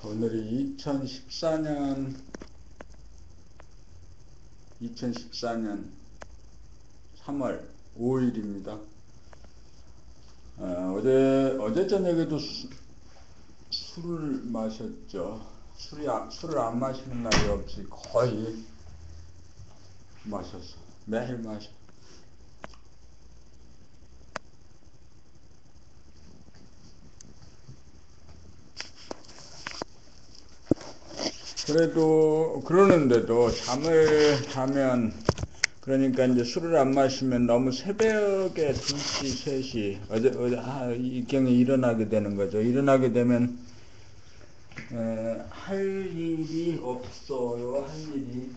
오늘이 2014년 3월 5일입니다. 어제 저녁에도 술을 마셨죠. 술을 안 마시는 날이 없이 거의 마셨어. 매일 마셔. 그래도 그러는데도 잠을 자면, 그러니까 이제 술을 안 마시면 너무 새벽에 2시, 3시 이 경에 일어나게 되는 거죠. 일어나게 되면 할 일이 없어요. 할 일이.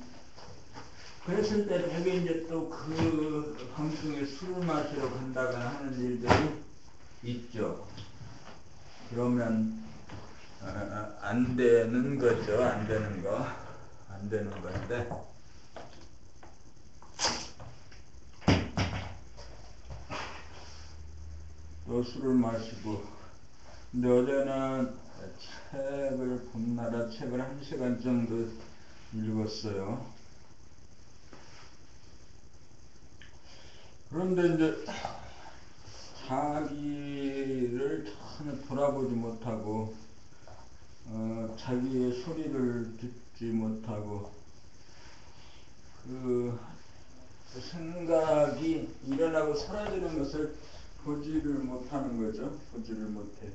그랬을 때 되게 이제 또 그 밤중에 술을 마시러 간다거나 하는 일들이 있죠. 그러면 안 되는 거죠. 안 되는 거. 안 되는 건데. 또 술을 마시고. 근데 어제는 봄나라 책을 1시간 정도 읽었어요. 그런데 이제 자기를 전혀 돌아보지 못하고, 자기의 소리를 듣지 못하고, 그 생각이 일어나고 사라지는 것을 보지를 못하는 거죠. 보지를 못해.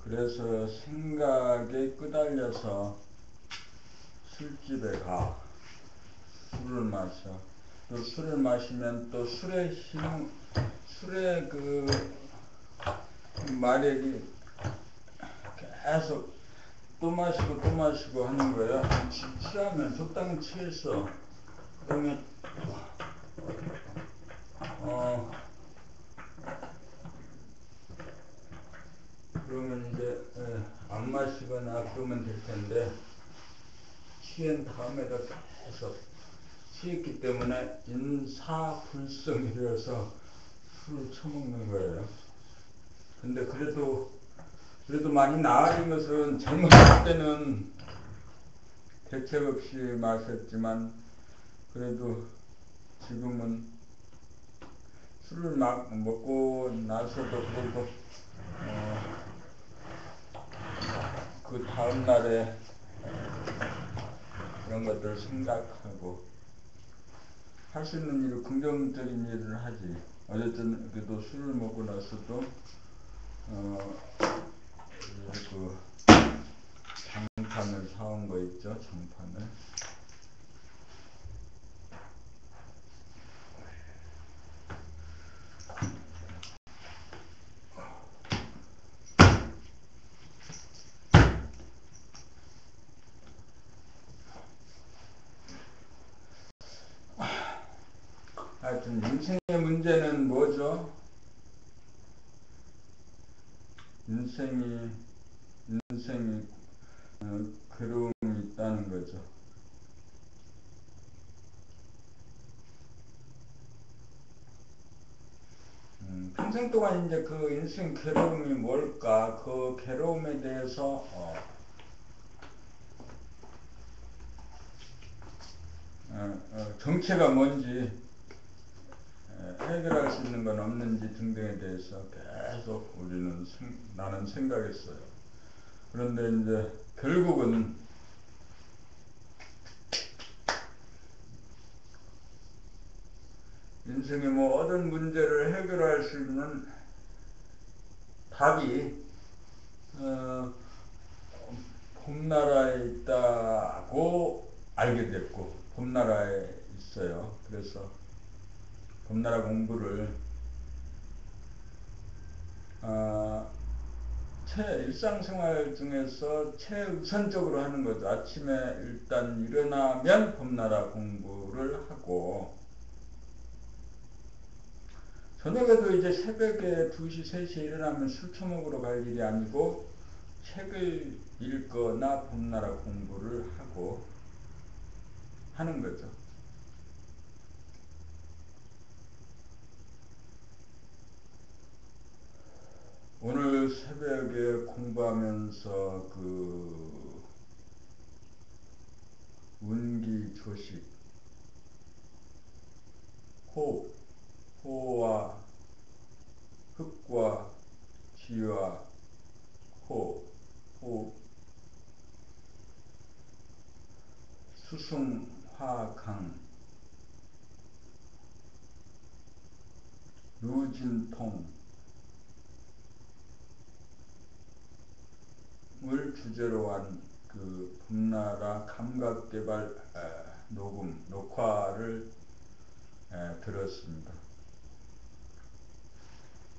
그래서 생각에 끄달려서 술집에 가. 술을 마셔. 또 술을 마시면 또 술의 그 마력이 계속 또 마시고 하는 거예요. 취하면 적당히 취했어. 그러면 그러면 이제 안 마시거나 그러면 될 텐데, 취한 다음에도 계속 취했기 때문에 인사불성이라서 술을 처먹는 거예요. 근데 그래도 많이 나아진 것은, 젊었을 때는 대책 없이 마셨지만 그래도 지금은 술을 막 먹고 나서도 그래도 그 다음날에 그런 것들을 생각하고 할 수 있는 일을, 긍정적인 일을 하지. 어쨌든 그래도 술을 먹고 나서도 그 장판을 사온 거 있죠. 장판을. 하여튼 인생의 문제는 뭐죠? 인생이 괴로움이 있다는 거죠. 평생 동안 이제 그 인생 괴로움이 뭘까? 그 괴로움에 대해서 정체가 뭔지, 해결할 수 있는 건 없는지 등등에 대해서 계속 나는 생각했어요. 그런데 이제 결국은 인생의 모든 문제를 해결할 수 있는 답이 봄나라에 있다고 알게 됐고, 봄나라에 있어요. 그래서 봄나라 공부를 일상생활 중에서 최우선적으로 하는 거죠. 아침에 일단 일어나면 봄나라 공부를 하고, 저녁에도 이제 새벽에 2시, 3시에 일어나면 술 처먹으러 갈 일이 아니고 책을 읽거나 봄나라 공부를 하고 하는 거죠. 오늘 새벽에 공부하면서 그 운기조식, 호와 흙과 지와 호, 수승화강, 유진통을 주제로 한 그 봄나라 감각개발 녹화를 들었습니다.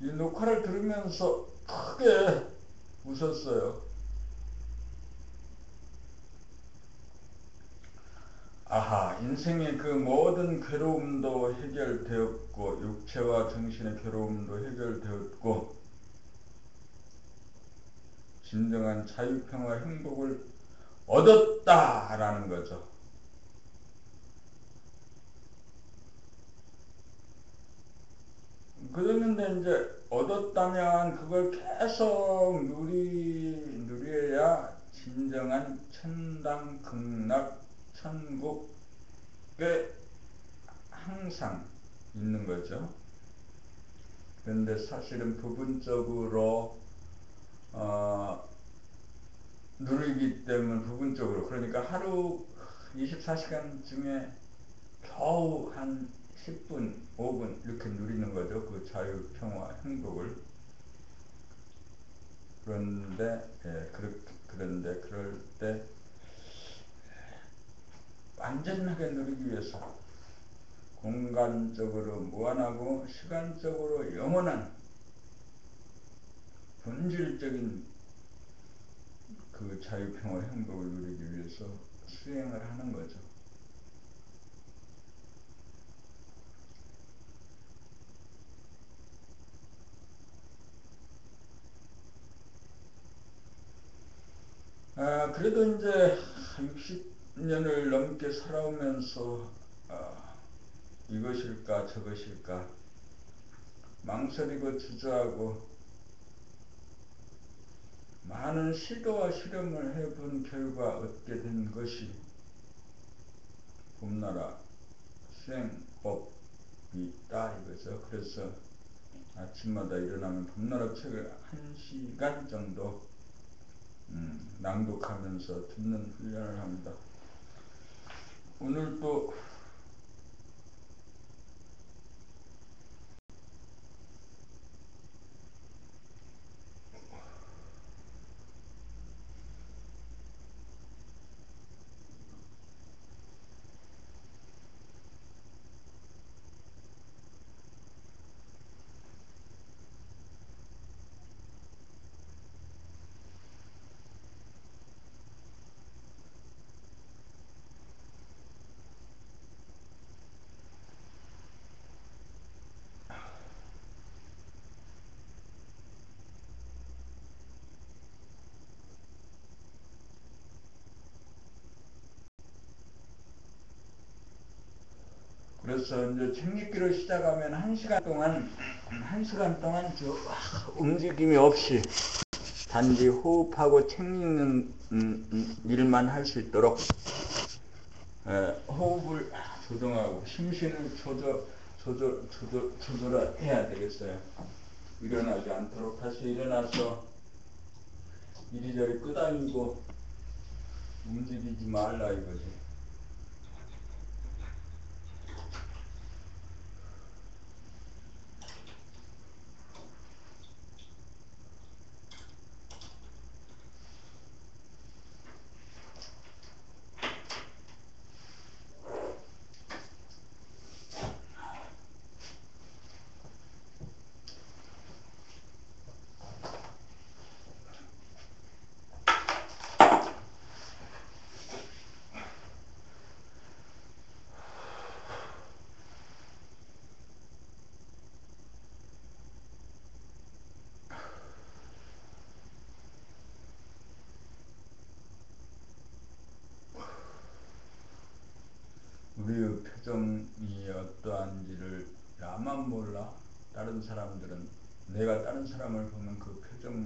이 녹화를 들으면서 크게 웃었어요. 아하, 인생의 그 모든 괴로움도 해결되었고, 육체와 정신의 괴로움도 해결되었고, 진정한 자유평화 행복을 얻었다라는 거죠. 그랬는데 이제 얻었다면 그걸 계속 누려야 진정한 천당 극락 천국에 항상 있는 거죠. 그런데 사실은 부분적으로 누리기 때문에 부분적으로, 그러니까 하루 24시간 중에 겨우 한 10분, 5분 이렇게 누리는 거죠. 그 자유, 평화, 행복을. 그런데 그런데 그럴 때 완전하게 누리기 위해서 공간적으로 무한하고 시간적으로 영원한 본질적인 그 자유, 평화, 행복을 누리기 위해서 수행을 하는 거죠. 그래도 이제 60년을 넘게 살아오면서 이것일까 저것일까 망설이고 주저하고 많은 시도와 실험을 해본 결과 얻게 된 것이 봄나라 수행법이다 이거죠. 그래서 아침마다 일어나면 봄나라 책을 1시간 정도 낭독하면서 듣는 훈련을 합니다. 오늘 또 그래서 이제 책 읽기를 시작하면 1시간 동안 움직임이 없이 단지 호흡하고 책 읽는 일만 할 수 있도록 호흡을 조정하고 심신을 조절해야 되겠어요. 일어나지 않도록 다시 일어나서 이리저리 끄다니고 움직이지 말라 이거지.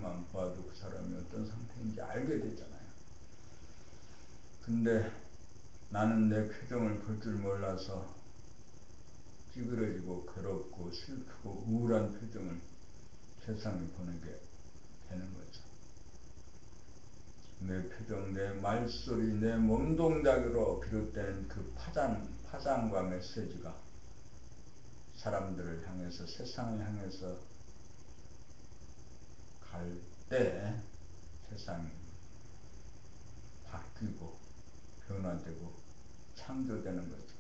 표정만 봐도 그 사람이 어떤 상태인지 알게 되잖아요. 근데 나는 내 표정을 볼 줄 몰라서 찌그러지고 괴롭고 슬프고 우울한 표정을 세상에 보내게 되는 거죠. 내 표정, 내 말소리, 내 몸동작으로 비롯된 그 파장과 메시지가 사람들을 향해서, 세상을 향해서 갈 때 세상이 바뀌고 변화되고 창조되는 거죠.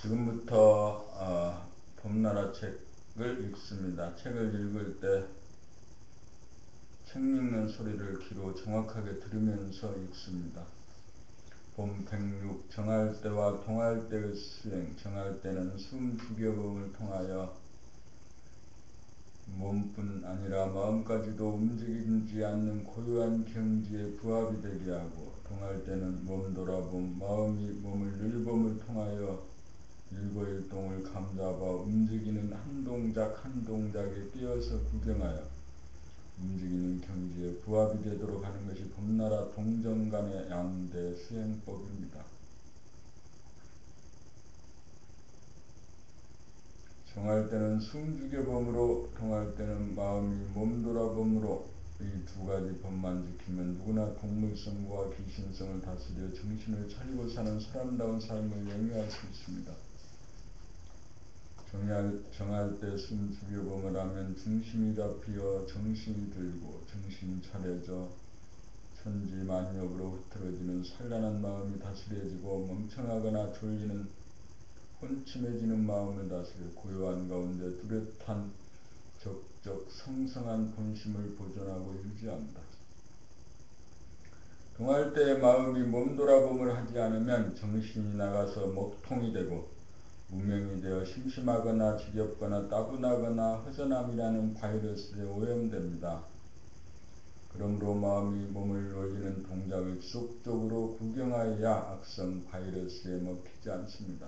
지금부터 봄나라 책을 읽습니다. 책을 읽을 때 책 읽는 소리를 귀로 정확하게 들으면서 읽습니다. 봄 106 정할 때와 동할 때의 수행. 정할 때는 숨 죽여봄을 통하여 몸뿐 아니라 마음까지도 움직이지 않는 고요한 경지에 부합이 되게 하고, 동할 때는 몸 돌아봄, 마음이 몸을 늘봄을 통하여 일거일동을 감잡아 움직이는 한 동작 한 동작에 끼어서 구경하여 움직이는 경지에 부합이 되도록 하는 것이 봄나라 동정간의 양대 수행법입니다. 정할 때는 숨 죽여봄으로, 동할 때는 마음이 몸 돌아봄으로, 이 두 가지 법만 지키면 누구나 동물성과 귀신성을 다스려 정신을 차리고 사는 사람다운 삶을 영위할 수 있습니다. 정할 때 숨 죽여봄을 하면 중심이 잡히어 정신이 들고 정신이 차려져 천지만욕으로 흐트러지는 산란한 마음이 다스려지고, 멍청하거나 졸리는 혼침해지는 마음을 다스려 고요한 가운데 뚜렷한 적적 성성한 본심을 보존하고 유지한다. 동할 때 마음이 몸 돌아봄을 하지 않으면 정신이 나가서 먹통이 되고 무명이 되어 심심하거나 지겹거나 따분하거나 허전함이라는 바이러스에 오염됩니다. 그러므로 마음이 몸을 놀리는 동작을 지속적으로 구경하여야 악성 바이러스에 먹히지 않습니다.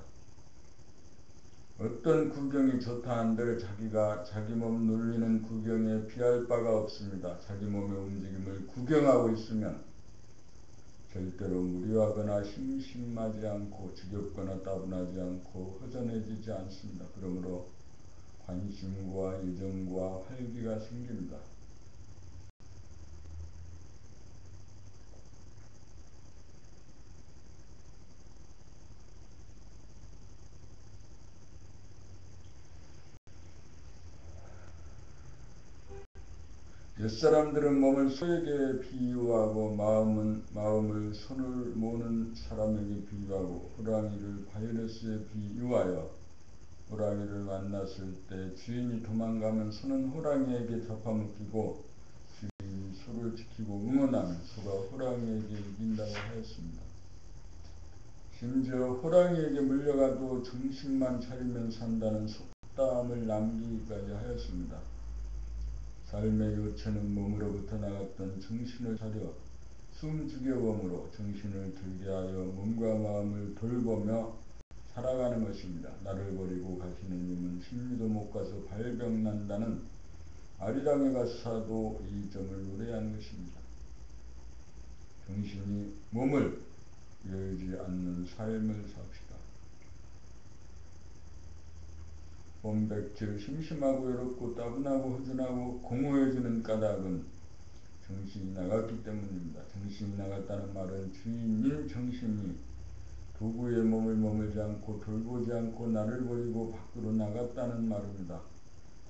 어떤 구경이 좋다 한들 자기가 자기 몸 놀리는 구경에 비할 바가 없습니다. 자기 몸의 움직임을 구경하고 있으면 절대로 무료하거나 심심하지 않고 지겹거나 따분하지 않고 허전해지지 않습니다. 그러므로 관심과 애정과 활기가 생깁니다. 옛사람들은 몸을 소에게 비유하고 마음을 손을 모는 사람에게 비유하고 호랑이를 바이러스에 비유하여 호랑이를 만났을 때 주인이 도망가면 소는 호랑이에게 잡아먹히고 주인이 소를 지키고 응원하면 소가 호랑이에게 이긴다고 하였습니다. 심지어 호랑이에게 물려가도 정신만 차리면 산다는 속담을 남기기까지 하였습니다. 삶의 요체는 몸으로부터 나갔던 정신을 차려 숨 죽여봄으로 정신을 들게 하여 몸과 마음을 돌보며 살아가는 것입니다. 나를 버리고 가시는 님은 십리도 못 가서 발병난다는 아리랑의 가사도 이 점을 노래하는 것입니다. 정신이 몸을 열지 않는 삶을 삽시다. 봄백질 심심하고 외롭고 따분하고 허전하고 공허해지는 까닭은 정신이 나갔기 때문입니다. 정신이 나갔다는 말은 주인인 정신이 도구에 몸을 머물지 않고 돌보지 않고 나를 버리고 밖으로 나갔다는 말입니다.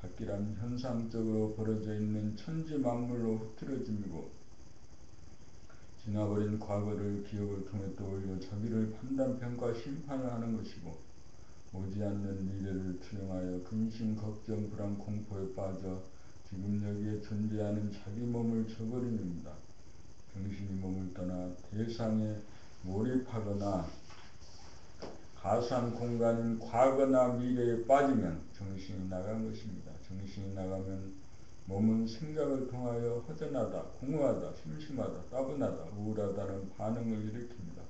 밖이란 현상적으로 벌어져 있는 천지 만물로 흐트러짐이고 지나버린 과거를 기억을 통해 떠올려 자기를 판단, 평가, 심판을 하는 것이고 오지 않는 미래를 투영하여 근심, 걱정, 불안, 공포에 빠져 지금 여기에 존재하는 자기 몸을 저버림입니다. 정신이 몸을 떠나 대상에 몰입하거나 가상 공간인 과거나 미래에 빠지면 정신이 나간 것입니다. 정신이 나가면 몸은 생각을 통하여 허전하다, 공허하다, 심심하다, 따분하다, 우울하다는 반응을 일으킵니다.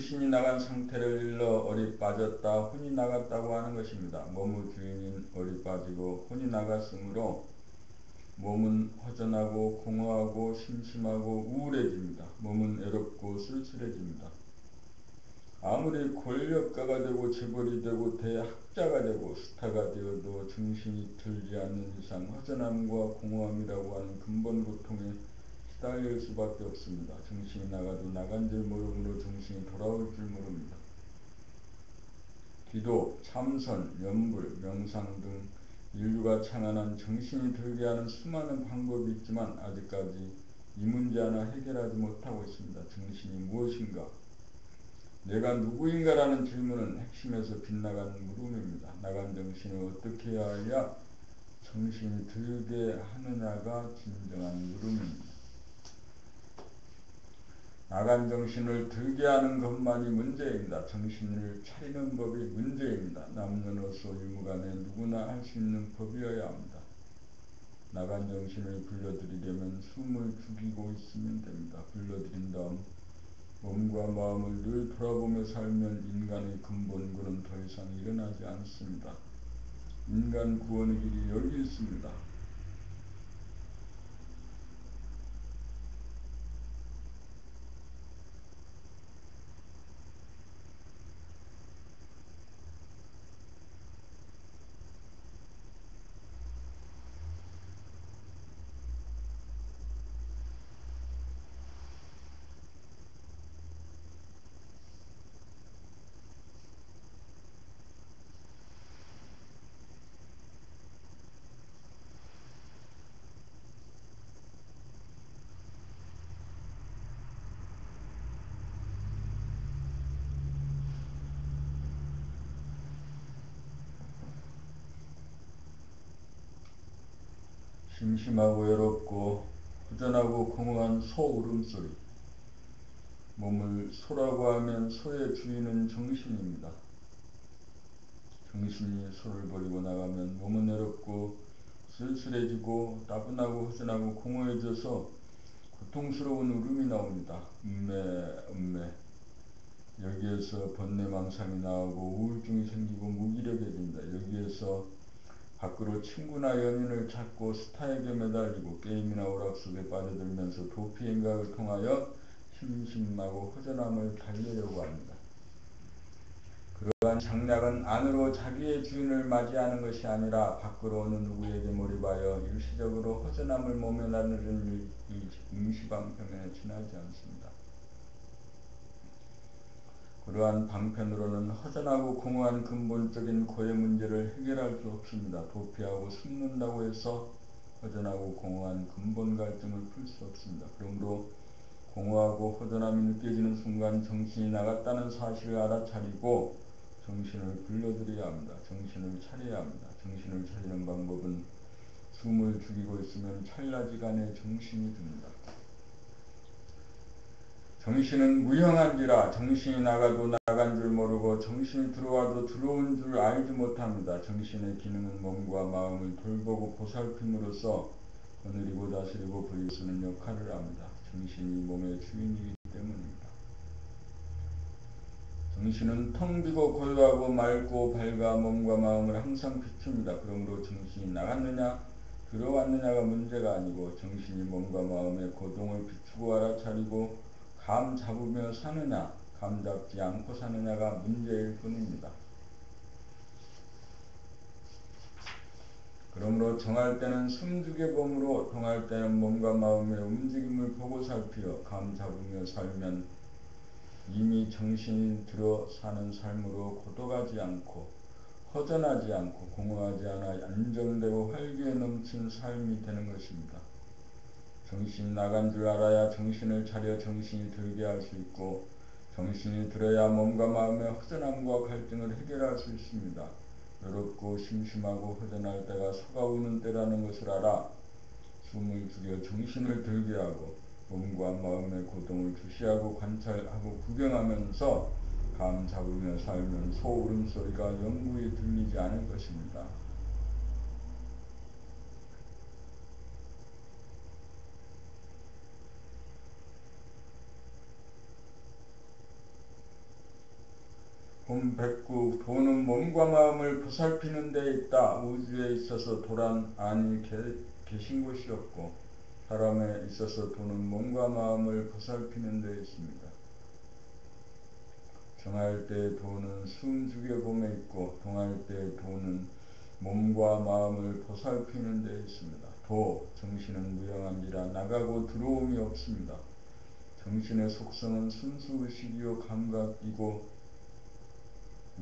정신이 나간 상태를 일러 얼이 빠졌다, 혼이 나갔다고 하는 것입니다. 몸의 주인인 얼이 빠지고 혼이 나갔으므로 몸은 허전하고 공허하고 심심하고 우울해집니다. 몸은 외롭고 쓸쓸해집니다. 아무리 권력가가 되고 재벌이 되고 대학자가 되고 스타가 되어도 정신이 들지 않는 이상 허전함과 공허함이라고 하는 근본 고통에 시달릴 수밖에 없습니다. 정신이 나가도 나간 줄 모르므로 정신이 돌아올 줄 모릅니다. 기도, 참선, 연불, 명상 등 인류가 창안한 정신이 들게 하는 수많은 방법이 있지만 아직까지 이 문제 하나 해결하지 못하고 있습니다. 정신이 무엇인가? 내가 누구인가라는 질문은 핵심에서 빗나간 물음입니다. 나간 정신을 어떻게 해야 정신이 들게 하느냐가 진정한 물음입니다. 나간 정신을 들게 하는 것만이 문제입니다. 정신을 차리는 법이 문제입니다. 남녀노소 유무간에 누구나 할 수 있는 법이어야 합니다. 나간 정신을 불러들이려면 숨을 죽이고 있으면 됩니다. 불러들인 다음 몸과 마음을 늘 돌아보며 살면 인간의 근본구는 더 이상 일어나지 않습니다. 인간 구원의 길이 여기 있습니다. 심심하고 외롭고 허전하고 공허한 소 울음소리. 몸을 소라고 하면 소의 주인은 정신입니다. 정신이 소를 버리고 나가면 몸은 외롭고 쓸쓸해지고 따분하고 허전하고 공허해져서 고통스러운 울음이 나옵니다. 음메. 여기에서 번뇌망상이 나오고 우울증이 생기고 무기력해진다. 여기에서 밖으로 친구나 연인을 찾고 스타에게 매달리고 게임이나 오락 속에 빠져들면서 도피 행각을 통하여 심심하고 허전함을 달래려고 합니다. 그러한 장략은 안으로 자기의 주인을 맞이하는 것이 아니라 밖으로 어느 누구에게 몰입하여 일시적으로 허전함을 모면하는 임시방편에 지나지 않습니다. 그러한 방편으로는 허전하고 공허한 근본적인 고의 문제를 해결할 수 없습니다. 도피하고 숨는다고 해서 허전하고 공허한 근본 갈증을 풀 수 없습니다. 그러므로 공허하고 허전함이 느껴지는 순간 정신이 나갔다는 사실을 알아차리고 정신을 불러들여야 합니다. 정신을 차려야 합니다. 정신을 차리는 방법은 숨을 죽이고 있으면 찰나지간에 정신이 듭니다. 정신은 무형한지라 정신이 나가도 나간 줄 모르고 정신이 들어와도 들어온 줄 알지 못합니다. 정신의 기능은 몸과 마음을 돌보고 보살핌으로써 거느리고 다스리고 부리고 쓰는 역할을 합니다. 정신이 몸의 주인이기 때문입니다. 정신은 텅 비고 고요하고 맑고 밝아 몸과 마음을 항상 비춥니다. 그러므로 정신이 나갔느냐 들어왔느냐가 문제가 아니고 정신이 몸과 마음의 고동을 비추고 알아차리고 감 잡으며 사느냐 감 잡지 않고 사느냐가 문제일 뿐입니다. 그러므로 정할 때는 숨죽여 봄으로 동할 때는 몸과 마음의 움직임을 보고 살피어 감 잡으며 살면 이미 정신이 들어 사는 삶으로 고독하지 않고 허전하지 않고 공허하지 않아 안정되고 활기에 넘친 삶이 되는 것입니다. 정신이 나간 줄 알아야 정신을 차려 정신이 들게 할 수 있고 정신이 들어야 몸과 마음의 허전함과 갈등을 해결할 수 있습니다. 외롭고 심심하고 허전할 때가 소가 우는 때라는 것을 알아 숨을 죽여 정신을 들게 하고 몸과 마음의 고통을 주시하고 관찰하고 구경하면서 감 잡으며 살면 소 울음소리가 영구히 들리지 않을 것입니다. 본 109. 도는 몸과 마음을 보살피는 데 있다. 우주에 있어서 도란 아니 계신 곳이 없고 사람에 있어서 도는 몸과 마음을 보살피는 데 있습니다. 정할 때 도는 숨죽여 봄에 있고 동할 때 도는 몸과 마음을 보살피는 데 있습니다. 도, 정신은 무형한지라 나가고 들어옴이 없습니다. 정신의 속성은 순수의식이요 감각이고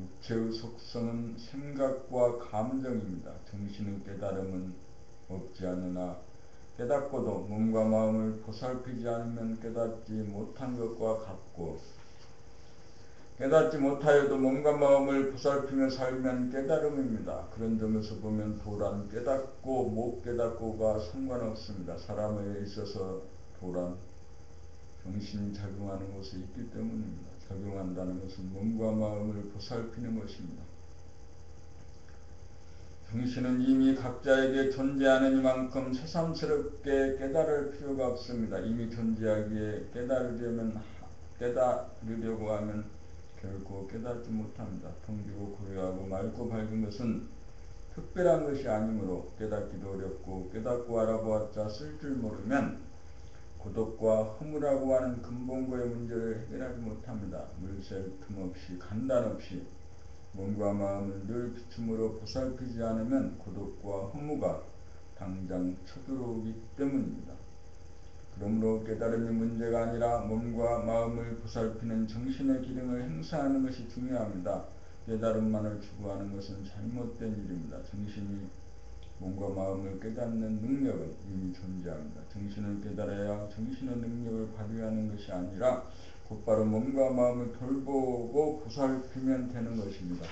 육체의 속성은 생각과 감정입니다. 정신의 깨달음은 없지 않으나 깨닫고도 몸과 마음을 보살피지 않으면 깨닫지 못한 것과 같고 깨닫지 못하여도 몸과 마음을 보살피며 살면 깨달음입니다. 그런 점에서 보면 도란 깨닫고 못 깨닫고가 상관없습니다. 사람에 있어서 도란 정신이 작용하는 곳에 있기 때문입니다. 작용한다는 것은 몸과 마음을 보살피는 것입니다. 정신은 이미 각자에게 존재하는 이만큼 새삼스럽게 깨달을 필요가 없습니다. 이미 존재하기에 깨달으려고 하면 결코 깨닫지 못합니다. 텅비고 고요하고 맑고 밝은 것은 특별한 것이 아니므로 깨닫기도 어렵고 깨닫고 알아보았자 쓸 줄 모르면 고독과 허무라고 하는 근본고의 문제를 해결하지 못합니다. 물샐 틈 없이 간단 없이 몸과 마음을 늘 비춤으로 보살피지 않으면 고독과 허무가 당장 쳐들어오기 때문입니다. 그러므로 깨달음이 문제가 아니라 몸과 마음을 보살피는 정신의 기능을 행사하는 것이 중요합니다. 깨달음만을 추구하는 것은 잘못된 일입니다. 정신이 몸과 마음을 깨닫는 능력은 이미 존재합니다. 정신을 깨달아야 정신의 능력을 발휘하는 것이 아니라 곧바로 몸과 마음을 돌보고 보살피면 되는 것입니다.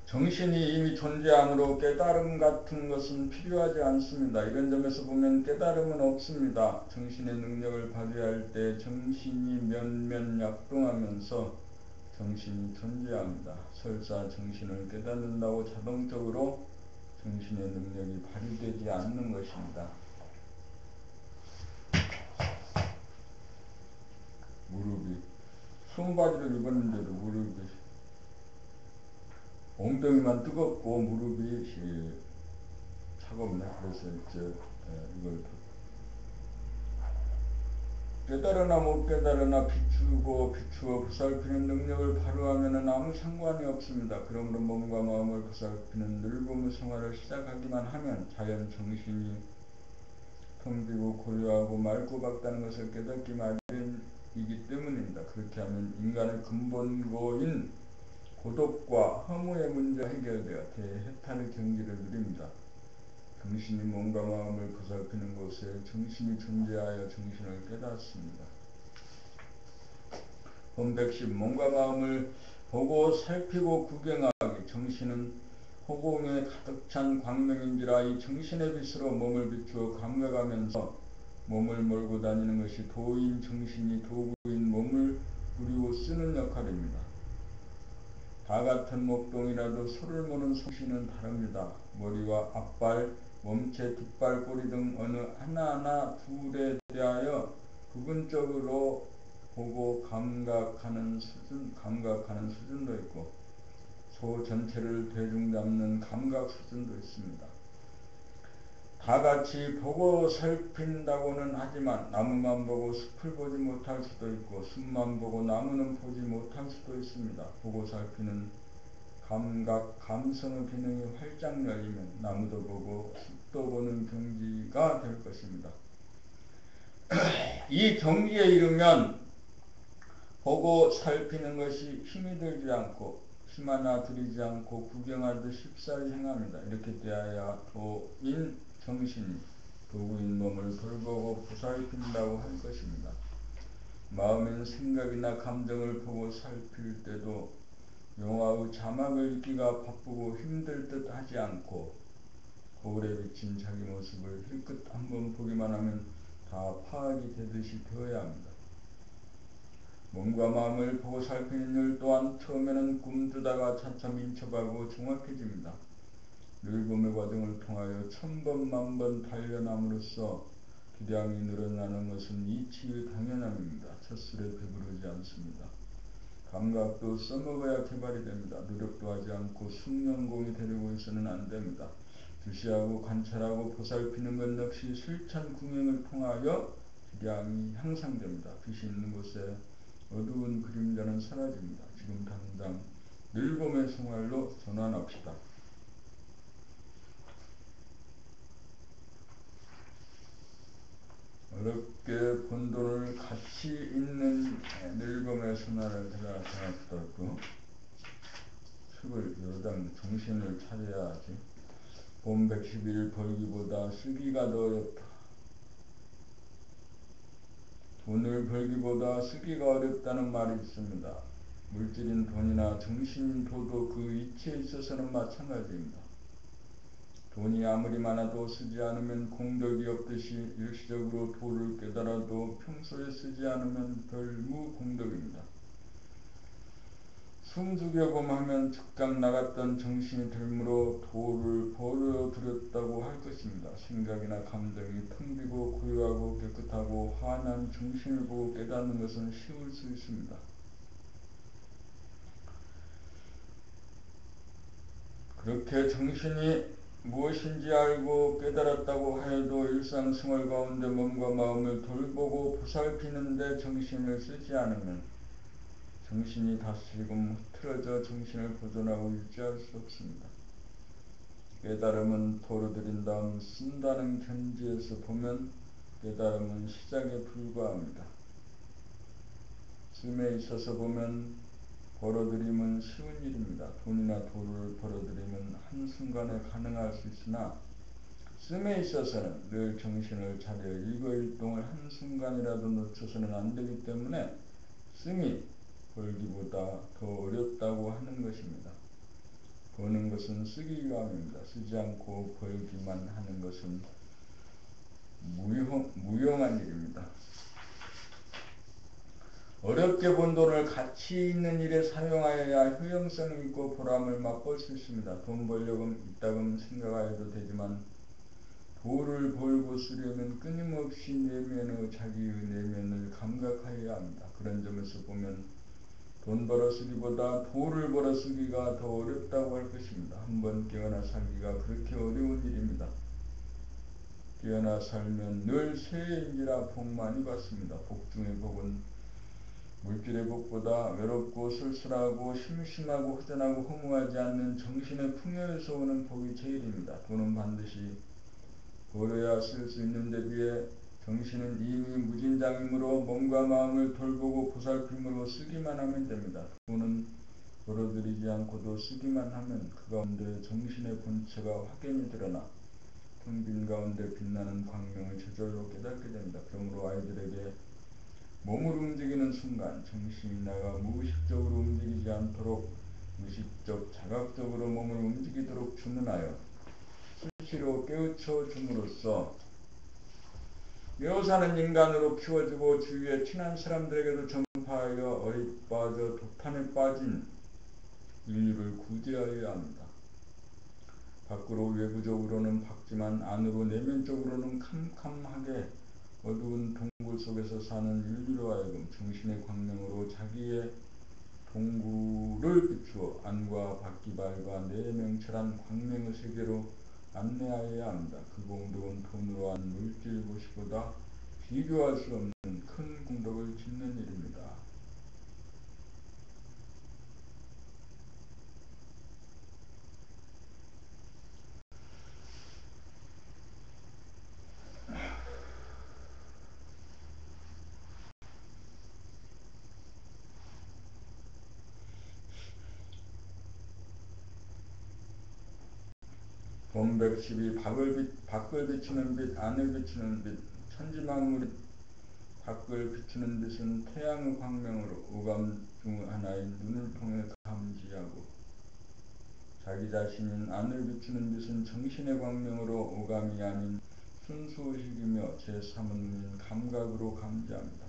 정신이 이미 존재하므로 깨달음 같은 것은 필요하지 않습니다. 이런 점에서 보면 깨달음은 없습니다. 정신의 능력을 발휘할 때 정신이 면면약동하면서 정신이 존재합니다. 설사 정신을 깨닫는다고 자동적으로 정신의 능력이 발휘되지 않는 것입니다. 무릎이 수은바지를 입었는데도 무릎이 엉덩이만 뜨겁고 무릎이 차갑네. 그래서 이걸 깨달으나 못 깨달으나 비추어 보살피는 능력을 발휘하면 아무 상관이 없습니다. 그러므로 몸과 마음을 보살피는 늙음의 생활을 시작하기만 하면 자연 정신이 텅 비고 고요하고 맑고 밝다는 것을 깨닫기 마련이기 때문입니다. 그렇게 하면 인간의 근본고인 고독과 허무의 문제가 해결되어 대해탈의 경지를 누립니다. 정신이 몸과 마음을 보살피는 곳에 정신이 존재하여 정신을 깨닫습니다. 본 110. 몸과 마음을 보고 살피고 구경하기. 정신은 허공에 가득 찬 광명인지라 이 정신의 빛으로 몸을 비추어 감각하면서 몸을 몰고 다니는 것이 도인 정신이 도구인 몸을 부리고 쓰는 역할입니다. 다 같은 목동이라도 서로를 보는 솜씨는 다릅니다. 머리와 앞발, 몸체, 뒷발, 꼬리 등 어느 하나하나 둘에 대하여 부분적으로 보고 감각하는 수준도 있고 소 전체를 대중 잡는 감각 수준도 있습니다. 다 같이 보고 살핀다고는 하지만 나무만 보고 숲을 보지 못할 수도 있고 숲만 보고 나무는 보지 못할 수도 있습니다. 보고 살피는 감각, 감성의 기능이 활짝 열리면 나무도 보고 숲도 보는 경지가 될 것입니다. 이 경지에 이르면 보고 살피는 것이 힘이 들지 않고 힘 하나 들이지 않고 구경하듯 쉽사리 행합니다. 이렇게 되어야 도인 정신이 도구인 몸을 돌보고 보살핀다고 할 것입니다. 마음엔 생각이나 감정을 보고 살필 때도 용화의 자막을 읽기가 바쁘고 힘들 듯 하지 않고 거울에 비친 자기 모습을 힐끗 한번 보기만 하면 다 파악이 되듯이 되어야 합니다. 몸과 마음을 보고 살피는 일 또한 처음에는 꿈뜨다가 차차 민첩하고 정확해집니다. 늙음의 과정을 통하여 천번 만번 단련함으로써 기량이 늘어나는 것은 이치의 당연함입니다. 첫술에 배부르지 않습니다. 감각도 써먹어야 개발이 됩니다. 노력도 하지 않고 숙련공이 되려고 해서는 안 됩니다. 주시하고 관찰하고 보살피는 것 역시 실천 궁행을 통하여 기량이 향상됩니다. 빛이 있는 곳에 어두운 그림자는 사라집니다. 지금 당장 늙음의 생활로 전환합시다. 어렵게 번 돈을 가치 있는 늙음의 생활을 생각하고 축을 여당 정신을 차려야지. 봄 111일 벌기보다 쓰기가 더 어렵다. 돈을 벌기보다 쓰기가 어렵다는 말이 있습니다. 물질인 돈이나 정신인 도도 그 이치에 있어서는 마찬가지입니다. 돈이 아무리 많아도 쓰지 않으면 공덕이 없듯이 일시적으로 도를 깨달아도 평소에 쓰지 않으면 별 무공덕입니다. 숨죽여봄 하면 즉각 나갔던 정신이 들므로 도를 버려두렸다고 할 것입니다. 생각이나 감정이 텅 비고 고요하고 깨끗하고 환한 정신을 보고 깨닫는 것은 쉬울 수 있습니다. 그렇게 정신이 무엇인지 알고 깨달았다고 하여도 일상생활 가운데 몸과 마음을 돌보고 보살피는데 정신을 쓰지 않으면 정신이 다시금 흐트러져 정신을 보존하고 유지할 수 없습니다. 깨달음은 벌어들인 다음 쓴다는 견지에서 보면 깨달음은 시작에 불과합니다. 씀에 있어서 보면 벌어들임은 쉬운 일입니다. 돈이나 도를 벌어들이면 한순간에 가능할 수 있으나 씀에 있어서는 늘 정신을 차려 일거일동을 한순간이라도 놓쳐서는 안 되기 때문에 씀이 벌기보다 더 어렵다고 하는 것입니다. 버는 것은 쓰기 위함입니다. 쓰지 않고 벌기만 하는 것은 무용한 일입니다. 어렵게 번 돈을 가치 있는 일에 사용하여야 효용성 있고 보람을 맛볼 수 있습니다. 돈 벌려고 이따금 생각하여도 되지만 도를 벌고 쓰려면 끊임없이 내면의 자기의 내면을 감각하여야 합니다. 그런 점에서 보면 돈 벌어 쓰기보다 도를 벌어 쓰기가 더 어렵다고 할 것입니다. 한번 깨어나 살기가 그렇게 어려운 일입니다. 깨어나 살면 늘 새해인지라 복 많이 받습니다. 복 중의 복은 물질의 복보다 외롭고 쓸쓸하고 심심하고 허전하고 허무하지 않는 정신의 풍요에서 오는 복이 제일입니다. 돈은 반드시 벌어야 쓸 수 있는 데 비해 정신은 이미 무진장이므로 몸과 마음을 돌보고 보살핌으로 쓰기만 하면 됩니다. 돈은 벌어들이지 않고도 쓰기만 하면 그 가운데 정신의 본체가 확연히 드러나 텅 빈 가운데 빛나는 광명을 저절로 깨닫게 됩니다. 그러므로 아이들에게 몸을 움직이는 순간 정신이 나가 무의식적으로 움직이지 않도록 의식적 자각적으로 몸을 움직이도록 주문하여 수시로 깨우쳐 줌으로써 묘사는 인간으로 키워주고 주위에 친한 사람들에게도 전파하여 어릿빠져 도탄에 빠진 인류를 구제하여야 합니다. 밖으로 외부적으로는 밝지만 안으로 내면적으로는 캄캄하게 어두운 동굴 속에서 사는 인류로 하여금 정신의 광명으로 자기의 동굴을 비추어 안과 밖이 밝아 내명철한 광명의 세계로 안내하여야 합니다. 그 공덕은 돈으로 한 물질 것보다 비교할 수 없는 큰 공덕을 짓는 일입니다. 봄 112 밖을 비추는 빛, 안을 비추는 빛, 천지만물이 밖을 비추는 빛은 태양의 광명으로 오감 중 하나인 눈을 통해 감지하고 자기 자신인 안을 비추는 빛은 정신의 광명으로 오감이 아닌 순수의식이며 제3의 눈인 감각으로 감지합니다.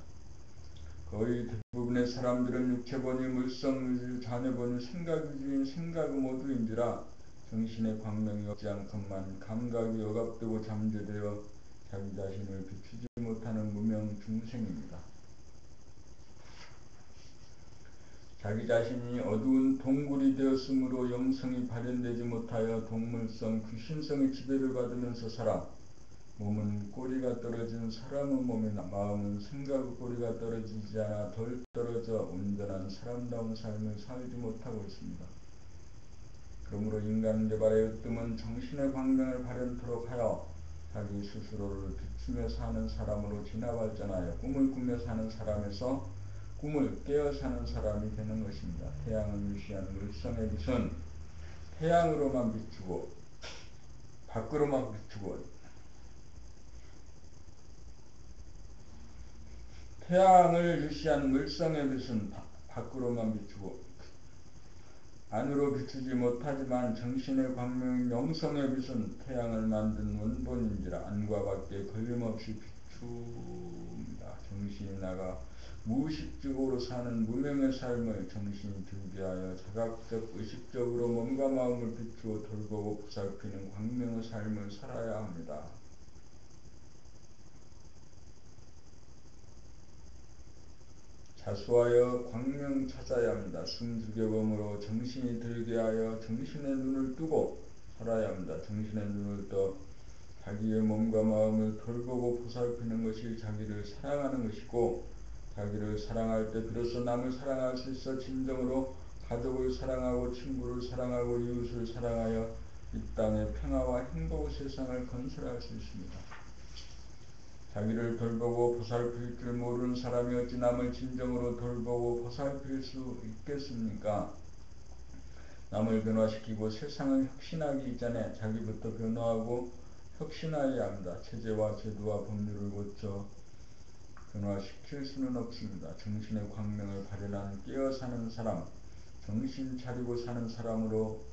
거의 대부분의 사람들은 육체본이 물성의지 자녀본이 생각의지인 생각의 모두인지라 정신의 광명이 없지 않건만 감각이 억압되고 잠재되어 자기 자신을 비추지 못하는 무명 중생입니다. 자기 자신이 어두운 동굴이 되었으므로 영성이 발현되지 못하여 동물성, 귀신성의 지배를 받으면서 살아. 몸은 꼬리가 떨어진 사람의 몸이나 마음은 생각의 꼬리가 떨어지지 않아 덜 떨어져 온전한 사람다운 삶을 살지 못하고 있습니다. 그러므로 인간 개발의 으뜸은 정신의 광명을 발현토록 하여 자기 스스로를 비추며 사는 사람으로 진화 발전하여 꿈을 꾸며 사는 사람에서 꿈을 깨어 사는 사람이 되는 것입니다. 태양을 유시하는 물성의 빛은 태양으로만 비추고 밖으로만 비추고 태양을 유시하는 물성의 빛은 밖으로만 비추고 안으로 비추지 못하지만 정신의 광명인 영성의 빛은 태양을 만든 원본인지라 안과 밖에 걸림없이 비춥니다. 정신이 나가 무의식적으로 사는 무명의 삶을 정신이 들게 하여 자각적 의식적으로 몸과 마음을 비추어 돌보고 보살피는 광명의 삶을 살아야 합니다. 자수하여 광명 찾아야 합니다. 숨죽여봄으로 정신이 들게 하여 정신의 눈을 뜨고 살아야 합니다. 정신의 눈을 떠 자기의 몸과 마음을 돌보고 보살피는 것이 자기를 사랑하는 것이고, 자기를 사랑할 때 비로소 남을 사랑할 수 있어 진정으로 가족을 사랑하고 친구를 사랑하고 이웃을 사랑하여 이 땅의 평화와 행복의 세상을 건설할 수 있습니다. 자기를 돌보고 보살필 줄 모르는 사람이 어찌 남을 진정으로 돌보고 보살필 수 있겠습니까? 남을 변화시키고 세상을 혁신하기 이전에 자기부터 변화하고 혁신하여야 합니다. 체제와 제도와 법률을 고쳐 변화시킬 수는 없습니다. 정신의 광명을 발현한 깨어 사는 사람, 정신 차리고 사는 사람으로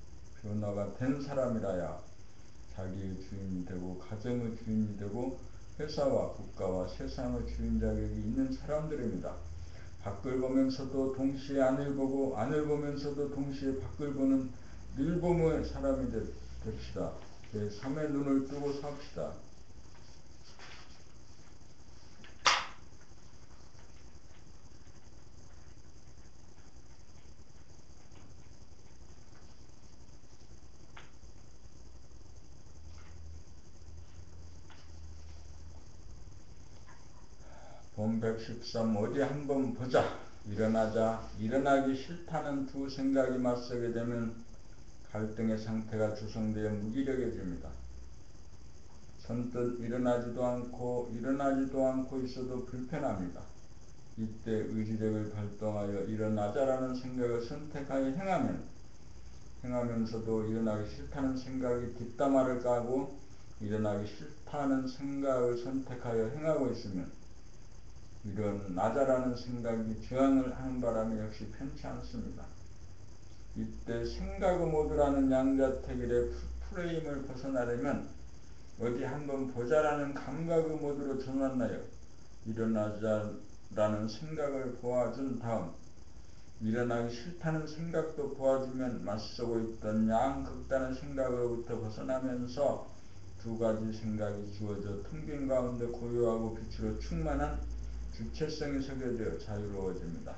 변화가 된 사람이라야 자기의 주인이 되고 가정의 주인이 되고 회사와 국가와 세상의 주인 자격이 있는 사람들입니다. 밖을 보면서도 동시에 안을 보고 안을 보면서도 동시에 밖을 보는 늘봄의 사람이 됩시다. 제3의 눈을 뜨고 삽시다. 본 113 어디 한번 보자. 일어나자. 일어나기 싫다는 두 생각이 맞서게 되면 갈등의 상태가 조성되어 무기력해집니다. 선뜻 일어나지도 않고 있어도 불편합니다. 이때 의지력을 발동하여 일어나자라는 생각을 선택하여 행하면서도 일어나기 싫다는 생각이 뒷담화를 까고 일어나기 싫다는 생각을 선택하여 행하고 있으면 일어나자라는 생각이 저항을 하는 바람에 역시 편치 않습니다. 이때 생각의 모드라는 양자택일의 프레임을 벗어나려면 어디 한번 보자라는 감각의 모드로 전환하여 일어나자라는 생각을 보아준 다음 일어나기 싫다는 생각도 보아주면 맞서고 있던 양극단의 생각으로부터 벗어나면서 두 가지 생각이 주어져 텅 빈 가운데 고요하고 빛으로 충만한 주체성이 서겨져 자유로워집니다.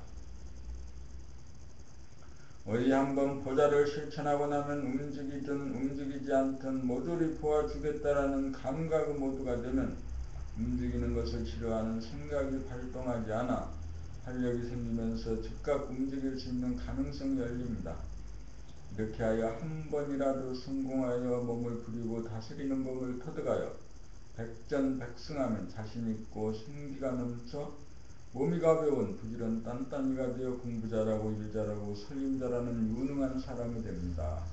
어디 한번 보자를 실천하고 나면 움직이든 움직이지 않든 모조리 보아주겠다라는 감각의 모두가 되면 움직이는 것을 싫어하는 생각이 발동하지 않아 활력이 생기면서 즉각 움직일 수 있는 가능성이 열립니다. 이렇게 하여 한 번이라도 성공하여 몸을 부리고 다스리는 법을 터득하여 백전백승하면 자신있고 생기가 넘쳐 몸이 가벼운 부지런 딴딴이가 되어 공부 잘하고 일 잘하고 살림 잘하는 유능한 사람이 됩니다.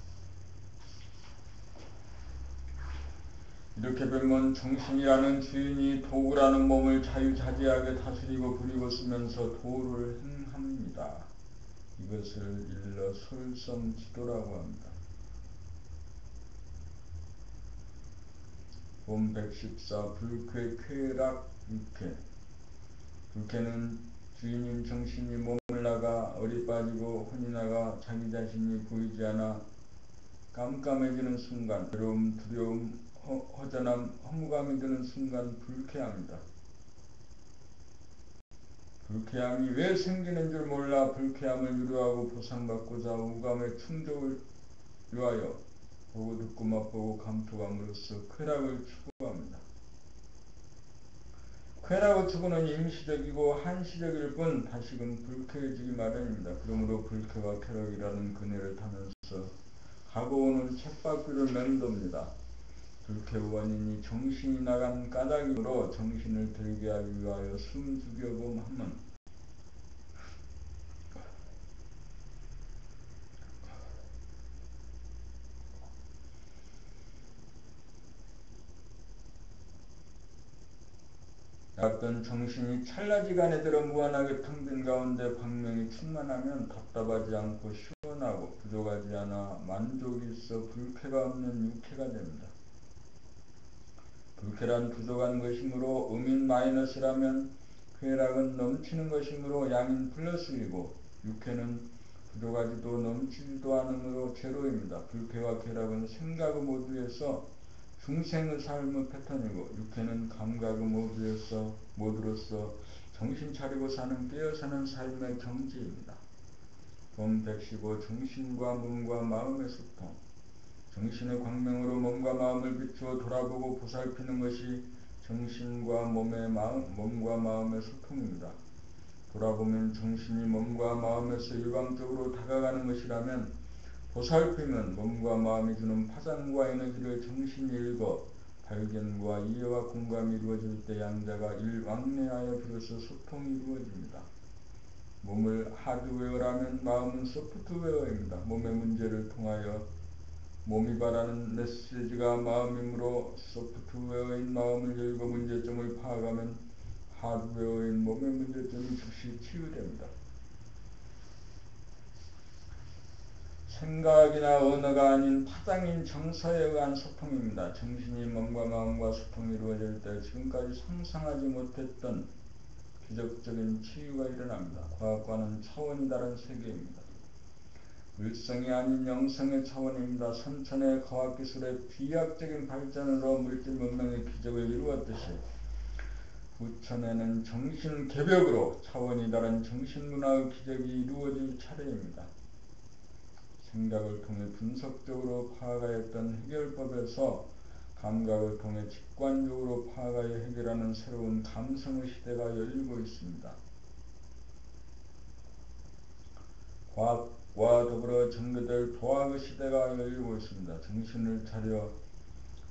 이렇게 되면 정신이라는 주인이 도구라는 몸을 자유자재하게 다스리고 부리고 쓰면서 도를 행합니다. 이것을 일러 솔성지도라고 합니다. 본 114 불쾌 쾌락 육쾌. 불쾌는 주인인 정신이 몸을 나가 얼이 빠지고 혼이 나가 자기 자신이 보이지 않아 깜깜해지는 순간 외로움, 두려움, 허전함, 허무감이 드는 순간 불쾌합니다. 불쾌함이 왜 생기는 줄 몰라 불쾌함을 위로하고 보상받고자 우감의 충족을 위하여 보고 듣고 맛보고 감투감으로써 쾌락을 추구합니다. 쾌락의 추구는 임시적이고 한시적일 뿐 다시금 불쾌해지기 마련입니다. 그러므로 불쾌와 쾌락이라는 그네를 타면서 가고 오는 쳇바퀴를 맴돕니다. 불쾌의 원인이 정신이 나간 까닭이므로 정신을 들게 하기 위하여 숨죽여봄 하면 어떤 정신이 찰나지간에 들어 무한하게 텅 빈 가운데 방명이 충만하면 답답하지 않고 시원하고 부족하지 않아 만족이 있어 불쾌가 없는 유쾌가 됩니다. 불쾌란 부족한 것이므로 음인 마이너스라면 쾌락은 넘치는 것이므로 양인 플러스이고 유쾌는 부족하지도 넘치지도 않으므로 제로입니다. 불쾌와 쾌락은 생각의 모두에서 중생의 삶의 패턴이고 유쾌는 감각의 모두로서 정신 차리고 사는 깨어 사는 삶의 경지입니다. 봄 115 정신과 몸과 마음의 소통. 정신의 광명으로 몸과 마음을 비추어 돌아보고 보살피는 것이 정신과 몸과 마음의 소통입니다. 돌아보면 정신이 몸과 마음에서 일방적으로 다가가는 것이라면 보살피면 몸과 마음이 주는 파장과 에너지를 정신이 읽어 발견과 이해와 공감이 이루어질 때 양자가 일왕래하여 비로소 소통이 이루어집니다. 몸을 하드웨어라면 마음은 소프트웨어입니다. 몸의 문제를 통하여 몸이 바라는 메시지가 마음이므로 소프트웨어인 마음을 읽어 문제점을 파악하면 하드웨어인 몸의 문제점이 즉시 치유됩니다. 생각이나 언어가 아닌 파장인 정서에 의한 소통입니다. 정신이 몸과 마음과 소통이 이루어질 때 지금까지 상상하지 못했던 기적적인 치유가 일어납니다. 과학과는 차원이 다른 세계입니다. 물성이 아닌 영성의 차원입니다. 선천의 과학기술의 비약적인 발전으로 물질 문명의 기적을 이루었듯이 후천에는 정신 개벽으로 차원이 다른 정신문화의 기적이 이루어질 차례입니다. 생각을 통해 분석적으로 파악하였던 해결법에서 감각을 통해 직관적으로 파악하여 해결하는 새로운 감성의 시대가 열리고 있습니다. 과학과 더불어 전개될 도학의 시대가 열리고 있습니다. 정신을 차려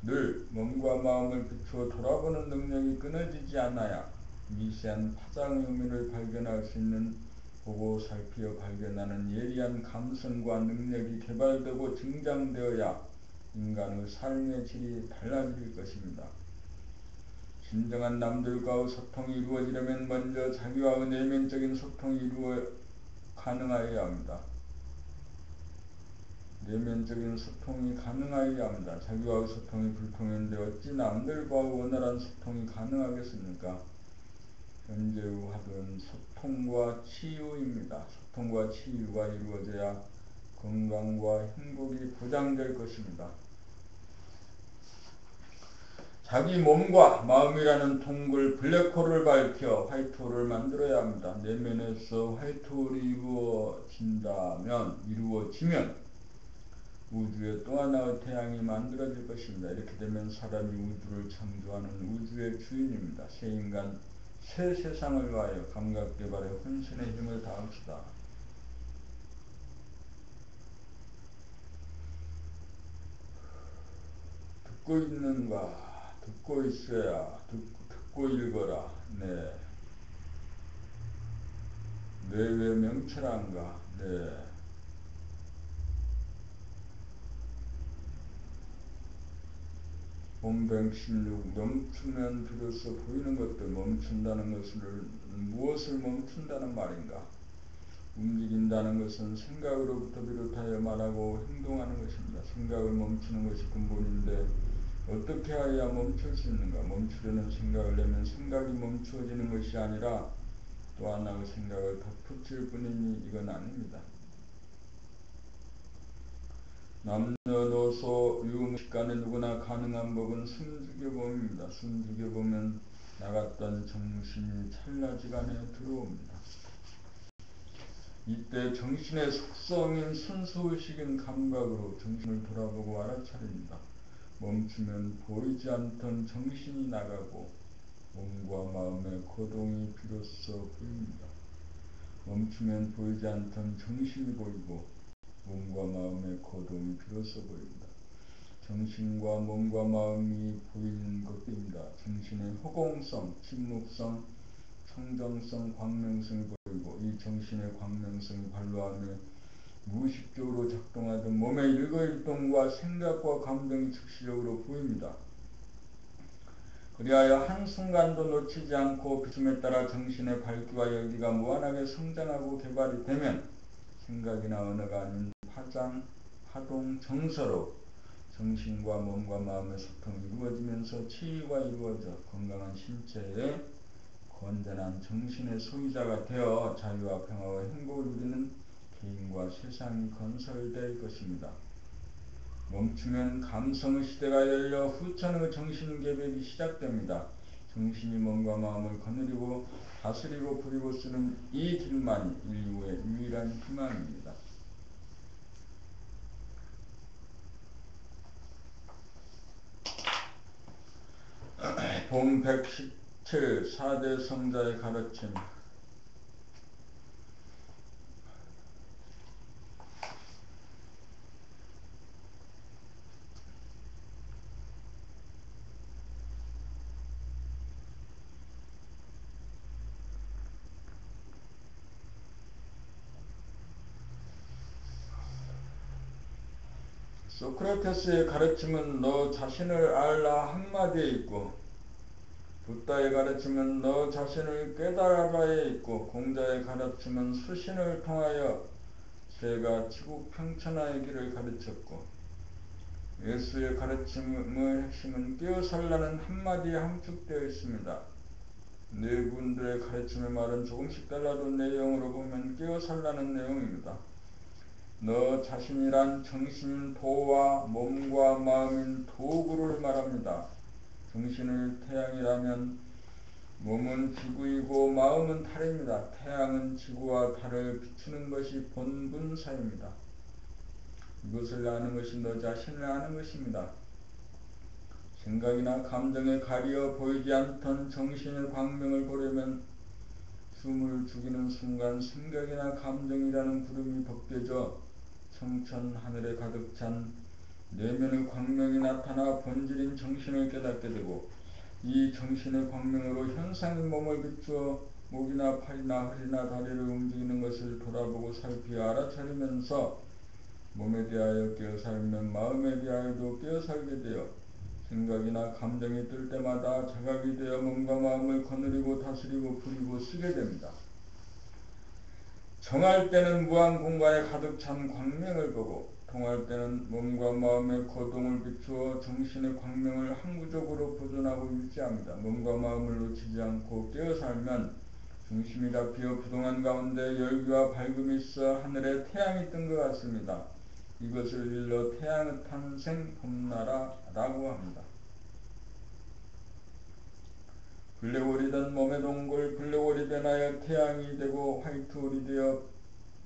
늘 몸과 마음을 비추어 돌아보는 능력이 끊어지지 않아야 미세한 파장의 의미를 발견할 수 있는 보고 살피어 발견하는 예리한 감성과 능력이 개발되고 증장되어야 인간의 삶의 질이 달라질 것입니다. 진정한 남들과의 소통이 이루어지려면 먼저 자기와의 내면적인 소통이 가능하여야 합니다. 내면적인 소통이 가능하여야 합니다. 자기와의 소통이 불통인데 어찌 남들과의 원활한 소통이 가능하겠습니까? 현재의 화두는 소통과 치유입니다. 소통과 치유가 이루어져야 건강과 행복이 보장될 것입니다. 자기 몸과 마음이라는 동굴 블랙홀을 밝혀 화이트홀을 만들어야 합니다. 내면에서 화이트홀이 이루어지면 우주에 또 하나의 태양이 만들어질 것입니다. 이렇게 되면 사람이 우주를 창조하는 우주의 주인입니다. 새 인간, 새 세상을 위하여 감각개발에 혼신의 힘을 다합시다. 듣고 있는가? 듣고 있어야 듣고 읽어라. 네. 뇌왜 명철한가? 네. 봄 116 멈추면 비로소 보이는 것들 멈춘다는 것을 무엇을 멈춘다는 말인가? 움직인다는 것은 생각으로부터 비롯하여 말하고 행동하는 것입니다. 생각을 멈추는 것이 근본인데 어떻게 해야 멈출 수 있는가? 멈추려는 생각을 내면 생각이 멈추어지는 것이 아니라 또 하나의 생각을 덧붙일 뿐이니 이건 아닙니다. 남녀노소 유무식간에 누구나 가능한 법은 숨죽여봄입니다. 숨죽여보면 나갔던 정신이 찰나지간에 들어옵니다. 이때 정신의 속성인 순수의식인 감각으로 정신을 돌아보고 알아차립니다. 멈추면 보이지 않던 정신이 나가고 몸과 마음의 거동이 비로소 보입니다. 멈추면 보이지 않던 정신이 보이고 몸과 마음의 거동이 비로소 보입니다. 정신과 몸과 마음이 보이는 것입니다. 정신의 허공성, 침묵성, 청정성, 광명성이 보이고 이 정신의 광명성이 발로하며 무의식적으로 작동하던 몸의 일거일동과 생각과 감정이 즉시적으로 보입니다. 그리하여 한순간도 놓치지 않고 비춤에 따라 정신의 밝기와 열기가 무한하게 성장하고 개발이 되면 생각이나 언어가 아닌 파장, 파동, 정서로 정신과 몸과 마음의 소통이 이루어지면서 치유가 이루어져 건강한 신체에 건전한 정신의 소유자가 되어 자유와 평화와 행복을 누리는 개인과 세상이 건설될 것입니다. 멈추면 감성의 시대가 열려 후천의 정신 개벽이 시작됩니다. 정신이 몸과 마음을 거느리고 다스리고 부리고 쓰는 이 길만이 인류의 유일한 희망입니다. 본 117 4대 성자의 가르침. 소크라테스의 가르침은 너 자신을 알라 한마디에 있고 붓다의 가르침은 너 자신을 깨달아라에 있고 공자의 가르침은 수신을 통하여 세가 지구평천하의 길을 가르쳤고 예수의 가르침의 핵심은 깨어살라는 한마디에 함축되어 있습니다. 네 분들의 가르침의 말은 조금씩 달라도 내용으로 보면 깨어살라는 내용입니다. 너 자신이란 정신인 도와 몸과 마음인 도구를 말합니다. 정신을 태양이라면 몸은 지구이고 마음은 달입니다. 태양은 지구와 달을 비추는 것이 본분사입니다. 이것을 아는 것이 너 자신을 아는 것입니다. 생각이나 감정에 가리어 보이지 않던 정신의 광명을 보려면 숨을 죽이는 순간 생각이나 감정이라는 구름이 벗겨져 성천 하늘에 가득 찬 내면의 광명이 나타나 본질인 정신을 깨닫게 되고 이 정신의 광명으로 현상인 몸을 비추어 목이나 팔이나 허리나 다리를 움직이는 것을 돌아보고 살피어 알아차리면서 몸에 대하여 깨어살면 마음에 대하여도 깨어살게 되어 생각이나 감정이 들 때마다 자각이 되어 몸과 마음을 거느리고 다스리고 부리고 쓰게 됩니다. 정할 때는 무한 공간에 가득 찬 광명을 보고 통할 때는 몸과 마음의 거동을 비추어 정신의 광명을 항구적으로 보존하고 유지합니다. 몸과 마음을 놓치지 않고 깨어살면 중심이 다 비어 부동한 가운데 열기와 밝음이 있어 하늘에 태양이 뜬 것 같습니다. 이것을 일러 태양의 탄생 봄나라라고 합니다. 블랙홀이던 몸의 동굴 블랙홀이 변하여 태양이 되고 화이트홀이 되어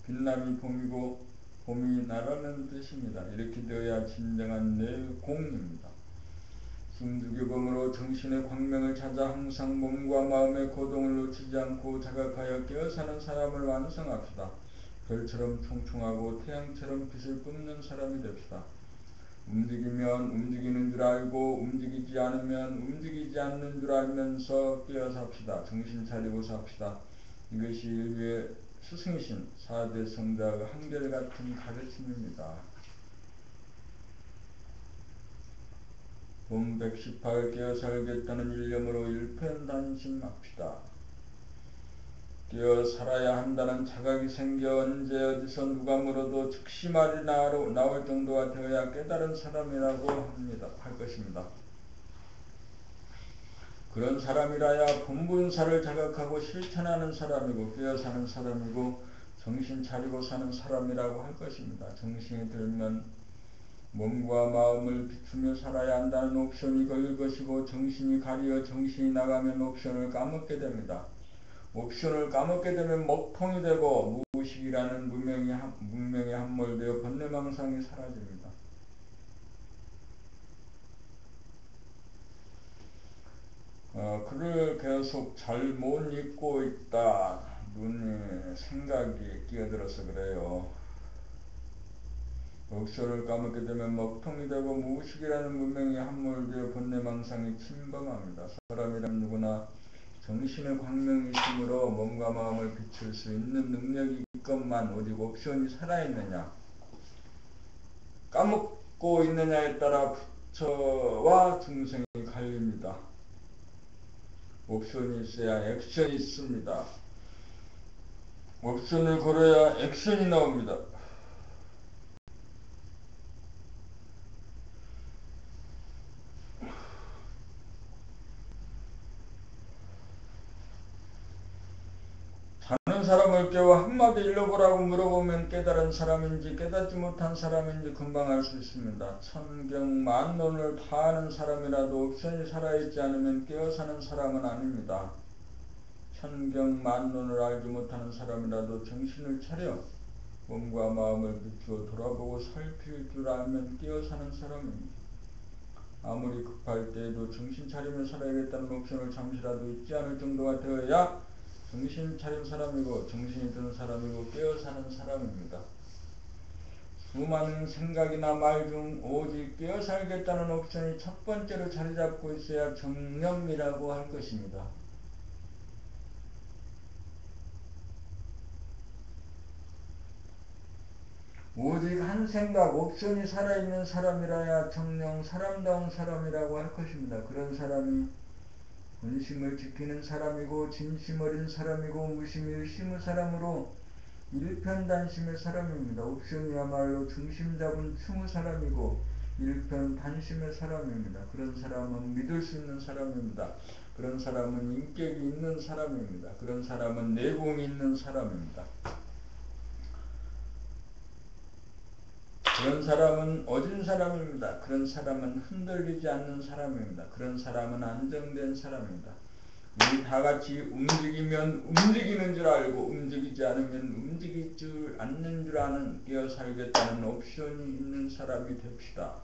빛남이 봄이고 봄이 나라는 뜻입니다. 이렇게 되어야 진정한 내공입니다. 숨죽여봄으로 정신의 광명을 찾아 항상 몸과 마음의 거동을 놓치지 않고 자각하여 깨어사는 사람을 완성합시다. 별처럼 총총하고 태양처럼 빛을 뿜는 사람이 됩시다. 움직이면 움직이는 줄 알고 움직이지 않으면 움직이지 않는 줄 알면서 깨어 삽시다. 정신 차리고 삽시다. 이것이 인류의 스승이신 4대 성자의 한결같은 가르침입니다. 본 118 깨어 살겠다는 일념으로 일편단심합시다. 깨어 살아야 한다는 자각이 생겨 언제 어디서 누가 물어도 즉시 말이 나올 정도가 되어야 깨달은 사람이라고 할 것입니다. 그런 사람이라야 본분사를 자각하고 실천하는 사람이고 깨어 사는 사람이고 정신 차리고 사는 사람이라고 할 것입니다. 정신이 들면 몸과 마음을 비추며 살아야 한다는 옵션이 걸릴 것이고 정신이 가리어 정신이 나가면 옵션을 까먹게 됩니다. 옵션을 까먹게 되면 먹통이 되고 무의식이라는 문명에 함몰되어 번뇌망상이 사라집니다. 글을 계속 잘 못 읽고 있다. 눈에 생각이 끼어들어서 그래요. 옵션을 까먹게 되면 먹통이 되고 무의식이라는 문명에 함몰되어 번뇌망상이 침범합니다. 사람이란 누구나 정신의 광명이 있으므로 몸과 마음을 비출 수 있는 능력이 있건만 오직 옵션이 살아있느냐 까먹고 있느냐에 따라 부처와 중생이 갈립니다. 옵션이 있어야 액션이 있습니다. 옵션을 걸어야 액션이 나옵니다. 자는 사람을 깨워 한마디 읽어보라고 물어보면 깨달은 사람인지 깨닫지 못한 사람인지 금방 알 수 있습니다. 천경만론을 다 아는 사람이라도 옵션이 살아있지 않으면 깨어 사는 사람은 아닙니다. 천경만론을 알지 못하는 사람이라도 정신을 차려 몸과 마음을 비추어 돌아보고 살필 줄 알면 깨어 사는 사람입니다. 아무리 급할 때에도 정신 차리며 살아야겠다는 옵션을 잠시라도 잊지 않을 정도가 되어야 정신 차린 사람이고 정신이 든 사람이고 깨어 사는 사람입니다. 수많은 생각이나 말 중 오직 깨어 살겠다는 옵션이 첫 번째로 자리 잡고 있어야 정념이라고 할 것입니다. 오직 한 생각, 옵션이 살아있는 사람이라야 정령 사람다운 사람이라고 할 것입니다. 그런 사람이 본심을 지키는 사람이고 진심 어린 사람이고 무심일심의 사람으로 일편단심의 사람입니다. 옵션이야말로 중심 잡은 충의 사람이고 일편단심의 사람입니다. 그런 사람은 믿을 수 있는 사람입니다. 그런 사람은 인격이 있는 사람입니다. 그런 사람은 내공이 있는 사람입니다. 그런 사람은 어진 사람입니다. 그런 사람은 흔들리지 않는 사람입니다. 그런 사람은 안정된 사람입니다. 우리 다같이 움직이면 움직이는 줄 알고 움직이지 않으면 움직일 줄 않는 줄 아는 깨어 살겠다는 옵션이 있는 사람이 됩시다.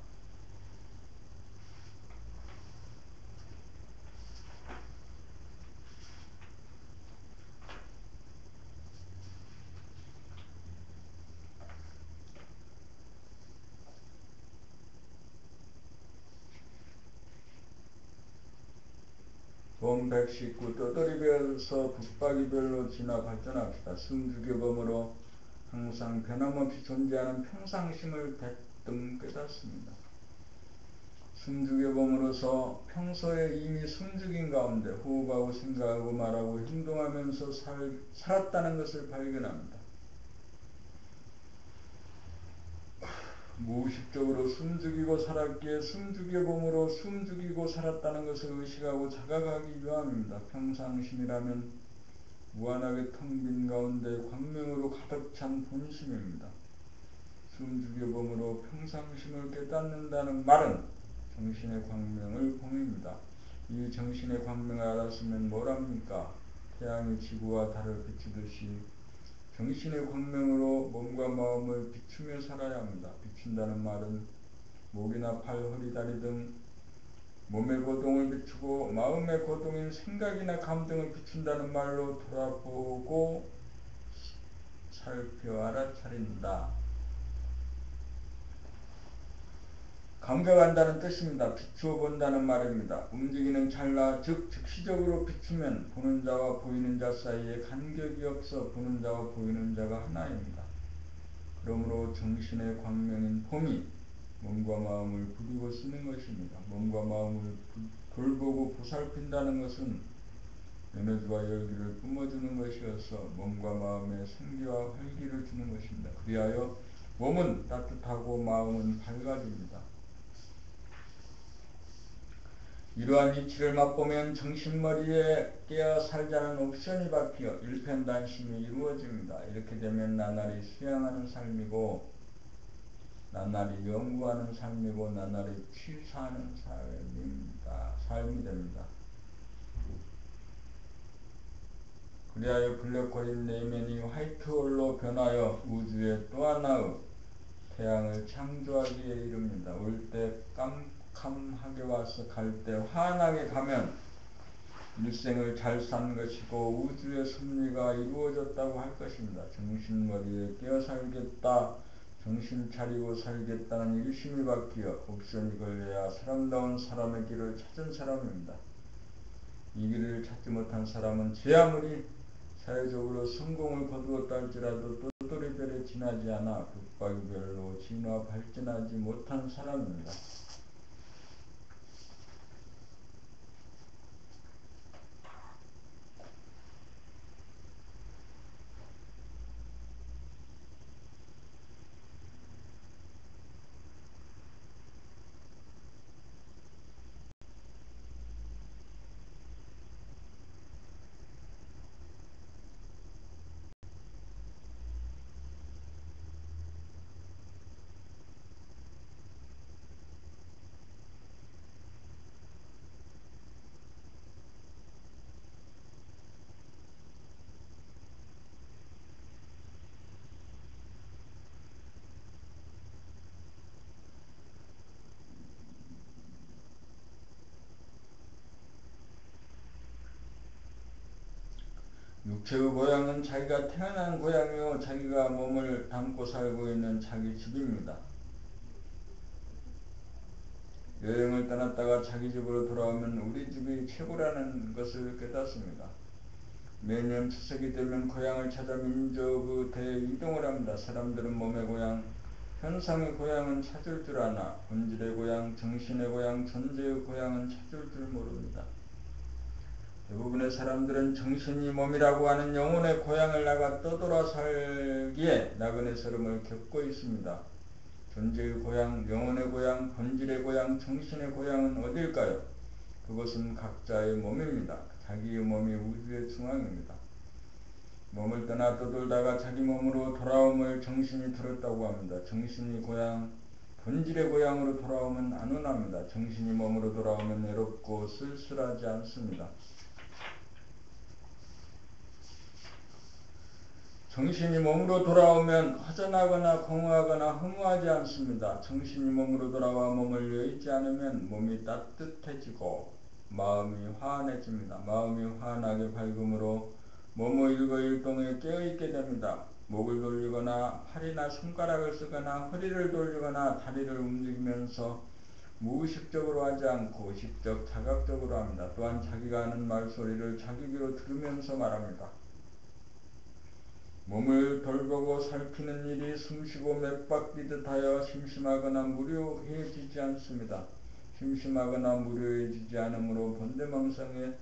봄 119 떠돌이별서 북박이별로 진화 발전합시다. 숨죽여범으로 항상 변함없이 존재하는 평상심을 대뜸 깨닫습니다. 숨죽여봄으로써 평소에 이미 숨죽인 가운데 호흡하고 생각하고 말하고 행동하면서 살았다는 것을 발견합니다. 무의식적으로 숨죽이고 살았기에 숨죽여봄으로 숨죽이고 살았다는 것을 의식하고 자각하기 위함입니다. 평상심이라면 무한하게 텅 빈 가운데 광명으로 가득 찬 본심입니다. 숨죽여봄으로 평상심을 깨닫는다는 말은 정신의 광명을 봉입니다. 이 정신의 광명을 알았으면 뭐랍니까? 태양이 지구와 달을 비추듯이 정신의 광명으로 몸과 마음을 비추며 살아야 합니다. 비춘다는 말은 목이나 팔, 허리, 다리 등 몸의 고동을 비추고 마음의 고동인 생각이나 감정을 비춘다는 말로 돌아보고 살펴 알아차린다. 감각한다는 뜻입니다. 비추어 본다는 말입니다. 움직이는 찰나 즉 즉시적으로 비추면 보는 자와 보이는 자 사이에 간격이 없어 보는 자와 보이는 자가 하나입니다. 그러므로 정신의 광명인 봄이 몸과 마음을 부리고 쓰는 것입니다. 몸과 마음을 돌보고 보살핀다는 것은 에너지와 열기를 뿜어주는 것이어서 몸과 마음에 생기와 활기를 주는 것입니다. 그리하여 몸은 따뜻하고 마음은 밝아집니다. 이러한 이치를 맛보면 정신머리에 깨어 살자는 옵션이 바뀌어 일편단심이 이루어집니다. 이렇게 되면 나날이 수양하는 삶이고 나날이 연구하는 삶이고 나날이 취사하는 삶이 됩니다. 그리하여 블랙홀인 내면이 화이트홀로 변하여 우주의 또 하나의 태양을 창조하기에 이릅니다. 올 때 깜깜하게 와서 갈 때 환하게 가면 일생을 잘 산 것이고 우주의 섭리가 이루어졌다고 할 것입니다. 정신머리에 끼어 살겠다, 정신 차리고 살겠다는 일심이 바뀌어 옵션이 걸려야 사람다운 사람의 길을 찾은 사람입니다. 이 길을 찾지 못한 사람은 제 아무리 사회적으로 성공을 거두었다 할지라도 또또리별에 지나지 않아 북박이별로 진화 발전하지 못한 사람입니다. 육체의 고향은 자기가 태어난 고향이요 자기가 몸을 담고 살고 있는 자기 집입니다. 여행을 떠났다가 자기 집으로 돌아오면 우리 집이 최고라는 것을 깨닫습니다. 매년 추석이 되면 고향을 찾아 민족의 대이동을 합니다. 사람들은 몸의 고향, 현상의 고향은 찾을 줄 아나 본질의 고향, 정신의 고향, 존재의 고향은 찾을 줄 모릅니다. 대부분의 사람들은 정신이 몸이라고 하는 영혼의 고향을 나가 떠돌아 살기에 나그네 서름을 겪고 있습니다. 존재의 고향, 영혼의 고향, 본질의 고향, 정신의 고향은 어딜까요? 그것은 각자의 몸입니다. 자기의 몸이 우주의 중앙입니다. 몸을 떠나 떠돌다가 자기 몸으로 돌아옴을 정신이 들었다고 합니다. 정신이 고향, 본질의 고향으로 돌아오면 안온합니다. 정신이 몸으로 돌아오면 외롭고 쓸쓸하지 않습니다. 정신이 몸으로 돌아오면 허전하거나 공허하거나 허무하지 않습니다. 정신이 몸으로 돌아와 몸을 여의지 않으면 몸이 따뜻해지고 마음이 환해집니다. 마음이 환하게 밝음으로 몸의 일거일동에 깨어있게 됩니다. 목을 돌리거나 팔이나 손가락을 쓰거나 허리를 돌리거나 다리를 움직이면서 무의식적으로 하지 않고 의식적 자각적으로 합니다. 또한 자기가 하는 말소리를 자기 귀로 들으면서 말합니다. 몸을 돌보고 살피는 일이 숨쉬고 맥박히듯 하여 심심하거나 무료해지지 않습니다. 심심하거나 무료해지지 않으므로 본대망상에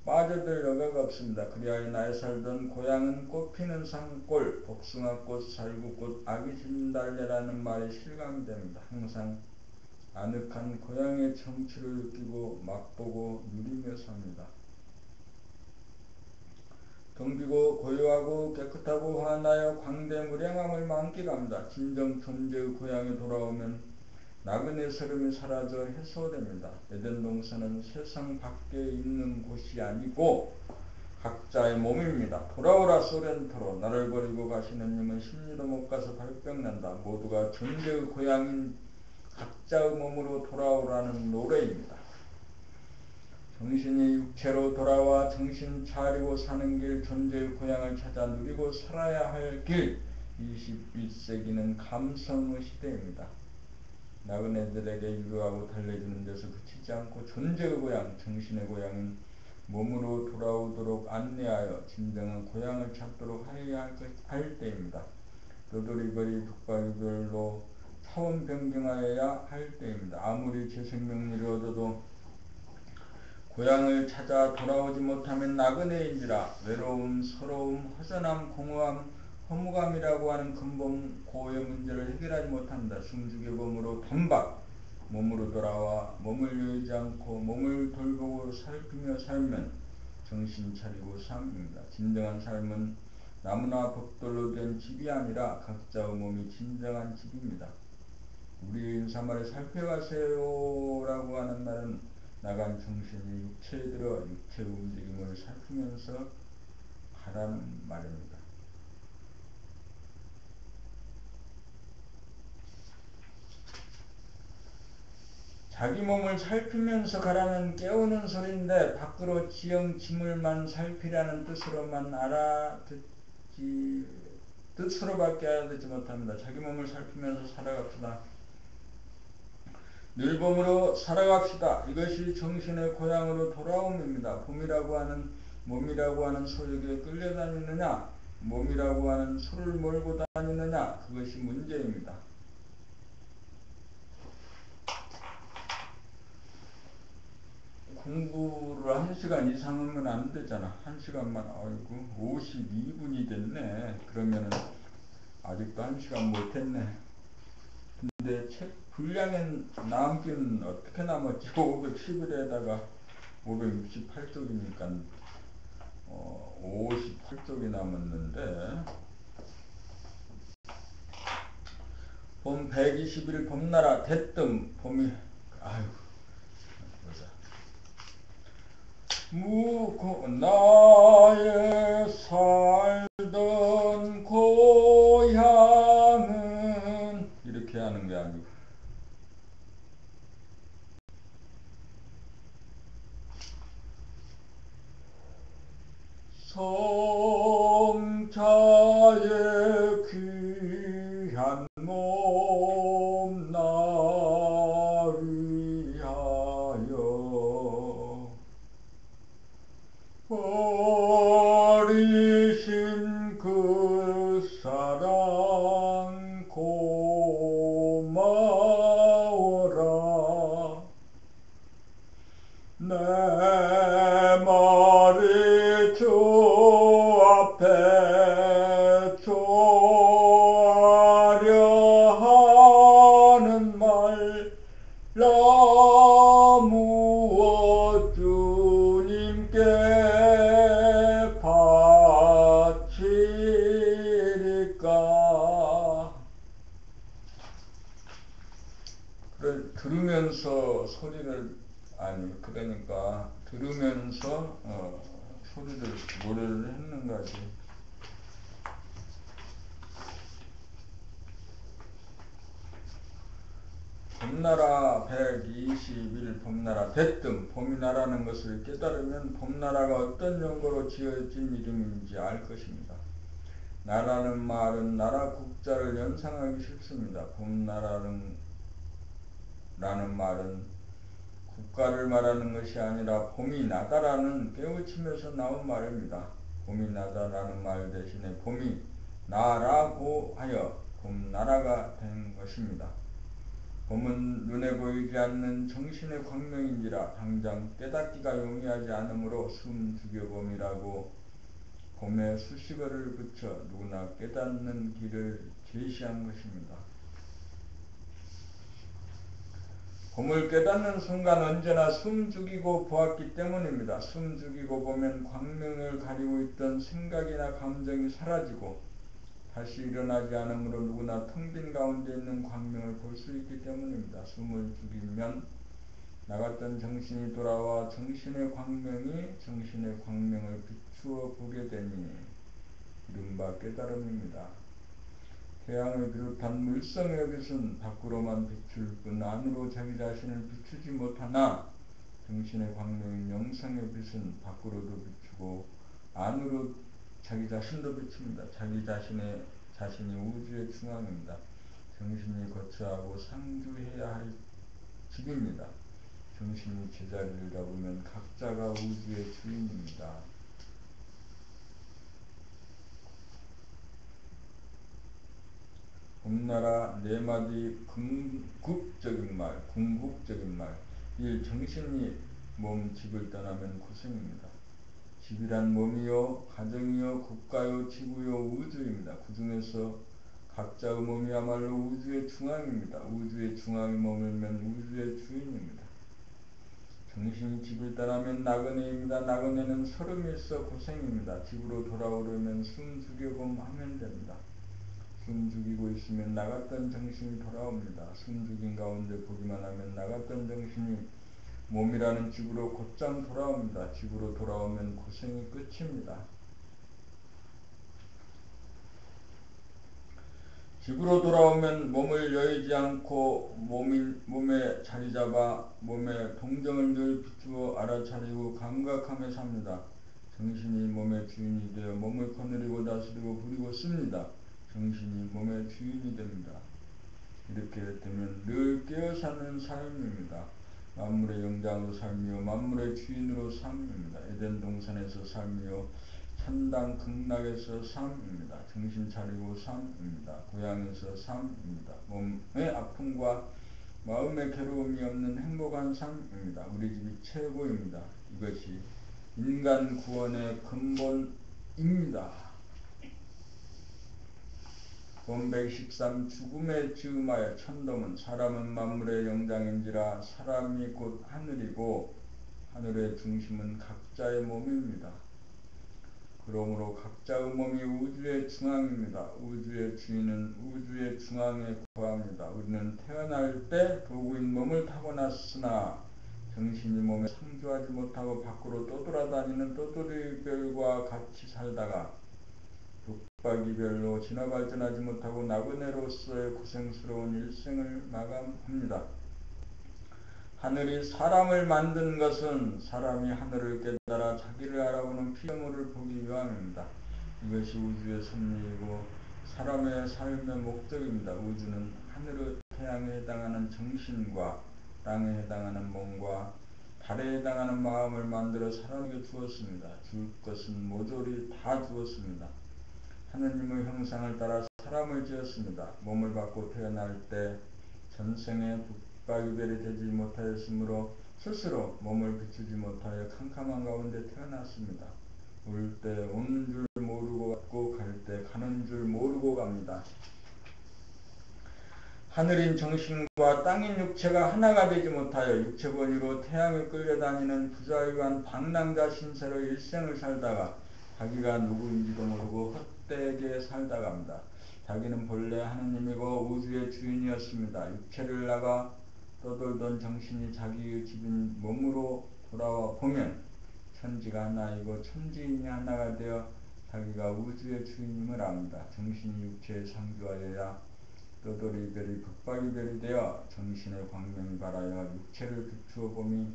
빠져들 여가가 없습니다. 그리하여 나의 살던 고향은 꽃피는 산골, 복숭아꽃, 살구꽃, 아기진달래라는 말이 실감이 됩니다. 항상 아늑한 고향의 정취를 느끼고 맛보고 누리며 삽니다. 텅비고 고요하고 깨끗하고 환하여 광대무량함을 만끽합니다. 진정 존재의 고향에 돌아오면 나그네 서름이 사라져 해소됩니다. 에덴 동산은 세상 밖에 있는 곳이 아니고 각자의 몸입니다. 돌아오라 소렌토로 나를 버리고 가시는 님은 십리도 못 가서 발병난다. 모두가 존재의 고향인 각자의 몸으로 돌아오라는 노래입니다. 정신이 육체로 돌아와 정신 차리고 사는 길, 존재의 고향을 찾아 누리고 살아야 할 길, 21세기는 감성의 시대입니다. 나그네들에게 유로하고 달래주는 데서 그치지 않고 존재의 고향, 정신의 고향인 몸으로 돌아오도록 안내하여 진정한 고향을 찾도록 하여야 할 때입니다. 떠돌이거리 북박이별로 차원 변경하여야 할 때입니다. 아무리 제 생명리를 얻어도 고향을 찾아 돌아오지 못하면 나그네인지라 외로움, 서러움, 허전함, 공허함, 허무감이라고 하는 근본 고의 문제를 해결하지 못합니다. 숨죽여 몸으로 단박 몸으로 돌아와 몸을 여의지 않고 몸을 돌보고 살피며 살면 정신 차리고 삶입니다. 진정한 삶은 나무나 벽돌로 된 집이 아니라 각자의 몸이 진정한 집입니다. 우리 인사말에 살펴가세요 라고 하는 말은 나간 정신이 육체에 들어 육체 움직임을 살피면서 가라는 말입니다. 자기 몸을 살피면서 가라는 깨우는 소리인데 밖으로 지형지물만 살피라는 뜻으로만 알아듣지 뜻으로밖에 알아듣지 못합니다. 자기 몸을 살피면서 살아갑시다. 늘봄으로 살아갑시다. 이것이 정신의 고향으로 돌아옴입니다. 몸이라고 하는 소에게 끌려다니느냐, 몸이라고 하는 소를 몰고 다니느냐, 그것이 문제입니다. 공부를 1시간 이상 하면 안 되잖아. 1시간만, 아이고, 52분이 됐네. 그러면은, 아직도 1시간 못 했네. 근데 책 분량엔 남긴 어떻게 남았지? 510일에다가 568쪽이니까 58쪽이 남았는데 봄 120일 봄나라 대뜸 봄이 아유 보자. 나의 살던 고향은 이렇게 하는 게 아니고 성자의 귀한 몸 나 위하여 버리신 그 사랑 고마워라. 내 말이 주 앞에 조아려 하는 말 나무어 주님께 바치리까. 들으면서 소리를 아니 그러니까 들으면서 소리를 노래를 했는 거지. 봄나라 120일 봄나라 대뜸 봄이나라는 것을 깨달으면 봄나라가 어떤 용도로 지어진 이름인지 알 것입니다. 나라는 말은 나라 국자를 연상하기 쉽습니다. 봄나라는 라는 말은 국가를 말하는 것이 아니라 봄이 나다라는 깨우침에서 나온 말입니다. 봄이 나다라는 말 대신에 봄이 나라고 하여 봄나라가 된 것입니다. 봄은 눈에 보이지 않는 정신의 광명인지라 당장 깨닫기가 용이하지 않으므로 숨죽여봄이라고 봄에 수식어를 붙여 누구나 깨닫는 길을 제시한 것입니다. 봄을 깨닫는 순간 언제나 숨죽이고 보았기 때문입니다. 숨죽이고 보면 광명을 가리고 있던 생각이나 감정이 사라지고 다시 일어나지 않으므로 누구나 텅 빈 가운데 있는 광명을 볼 수 있기 때문입니다. 숨을 죽이면 나갔던 정신이 돌아와 정신의 광명이 정신의 광명을 비추어 보게 되니 이른바 깨달음입니다. 태양을 비롯한 물성의 빛은 밖으로만 비출 뿐 안으로 자기 자신을 비추지 못하나 정신의 광명인 영성의 빛은 밖으로도 비추고 안으로 자기 자신도 비춥니다. 자기 자신이 우주의 중앙입니다. 정신이 거처하고 상주해야 할 집입니다. 정신이 제자리를 잡으면 각자가 우주의 주인입니다. 봄나라 네 마디 궁극적인 말, 궁극적인 말. 1. 정신이 몸 집을 떠나면 고생입니다. 집이란 몸이요, 가정이요, 국가요, 지구요, 우주입니다. 그 중에서 각자의 몸이야말로 우주의 중앙입니다. 우주의 중앙에 머물면 우주의 주인입니다. 정신이 집을 떠나면 나그네입니다. 나그네는 설움이 있어 고생입니다. 집으로 돌아오려면 숨죽여봄 하면 됩니다. 숨 죽이고 있으면 나갔던 정신이 돌아옵니다. 숨 죽인 가운데 보기만 하면 나갔던 정신이 몸이라는 집으로 곧장 돌아옵니다. 집으로 돌아오면 고생이 끝입니다. 집으로 돌아오면 몸을 여의지 않고 몸에 자리 잡아 몸의 동정을 늘 비추어 알아차리고 감각하며 삽니다. 정신이 몸의 주인이 되어 몸을 거느리고 다스리고 부리고 씁니다. 정신이 몸의 주인이 됩니다. 이렇게 되면 늘 깨어 사는 삶입니다. 만물의 영장으로 삶이요 만물의 주인으로 삶입니다. 에덴 동산에서 삶이요 천당 극락에서 삶입니다. 정신 차리고 삶입니다. 고향에서 삶입니다. 몸의 아픔과 마음의 괴로움이 없는 행복한 삶입니다. 우리 집이 최고입니다. 이것이 인간 구원의 근본입니다. 본 113 죽음에 즈음하여 천덤은 사람은 만물의 영장인지라 사람이 곧 하늘이고 하늘의 중심은 각자의 몸입니다. 그러므로 각자의 몸이 우주의 중앙입니다. 우주의 주인은 우주의 중앙에 거합니다. 우리는 태어날 때 도구인 몸을 타고났으나 정신이 몸에 상주하지 못하고 밖으로 떠돌아다니는 떠돌이별과 같이 살다가 북박이별로 진화 발전하지 못하고 나그네로서의 고생스러운 일생을 마감합니다. 하늘이 사람을 만든 것은 사람이 하늘을 깨달아 자기를 알아보는 피조물을 보기 위함입니다. 이것이 우주의 섭리이고 사람의 삶의 목적입니다. 우주는 하늘의 태양에 해당하는 정신과 땅에 해당하는 몸과 달에 해당하는 마음을 만들어 사람에게 주었습니다. 줄 것은 모조리 다 주었습니다. 하느님의 형상을 따라 사람을 지었습니다. 몸을 받고 태어날 때 전생에 북박이별이 되지 못하였으므로 스스로 몸을 비추지 못하여 캄캄한 가운데 태어났습니다. 올 때 오는 줄 모르고 갔고 갈 때 가는 줄 모르고 갑니다. 하늘인 정신과 땅인 육체가 하나가 되지 못하여 육체권위로 태양을 끌려다니는 부자유한 방랑자 신세로 일생을 살다가 자기가 누구인지도 모르고 헛되게 살다 갑니다. 자기는 본래 하느님이고 우주의 주인이었습니다. 육체를 나가 떠돌던 정신이 자기의 집인 몸으로 돌아와 보면 천지가 하나이고 천지인이 하나가 되어 자기가 우주의 주인임을 압니다. 정신이 육체에 상주하여야 떠돌이별이 북박이별이 되어 정신의 광명이 발하여 육체를 비추어 봄이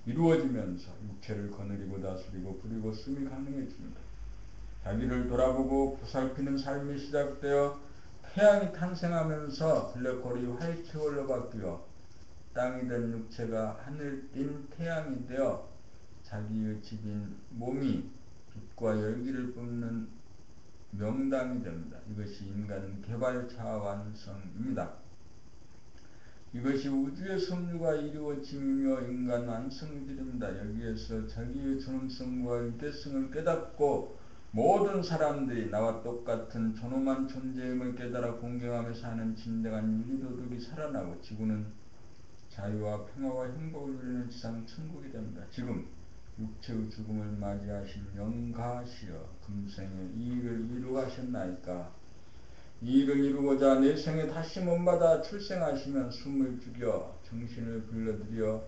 이루어지면서 육체를 거느리고 다스리고 부리고 숨이 가능해집니다. 자기를 돌아보고 보살피는 삶이 시작되어 태양이 탄생하면서 블랙홀이 화이트홀로 바뀌어 땅이 된 육체가 하늘인 태양이 되어 자기의 집인 몸이 빛과 열기를 뿜는 명당이 됩니다. 이것이 인간 개발차 완성입니다. 이것이 우주의 섭리가 이루어짐이며 인간 완성이 되립니다. 여기에서 자기의 존엄성과 유대성을 깨닫고 모든 사람들이 나와 똑같은 존엄한 존재임을 깨달아 공경하며 사는 진정한 윤리도덕이 살아나고 지구는 자유와 평화와 행복을 누리는 지상 천국이 됩니다. 지금 육체의 죽음을 맞이하신 영가시여 금생에 이 일을 이루가셨나이까. 이 일을 이루고자 내 생에 다시 몸받아 출생하시면 숨을 죽여 정신을 불러들여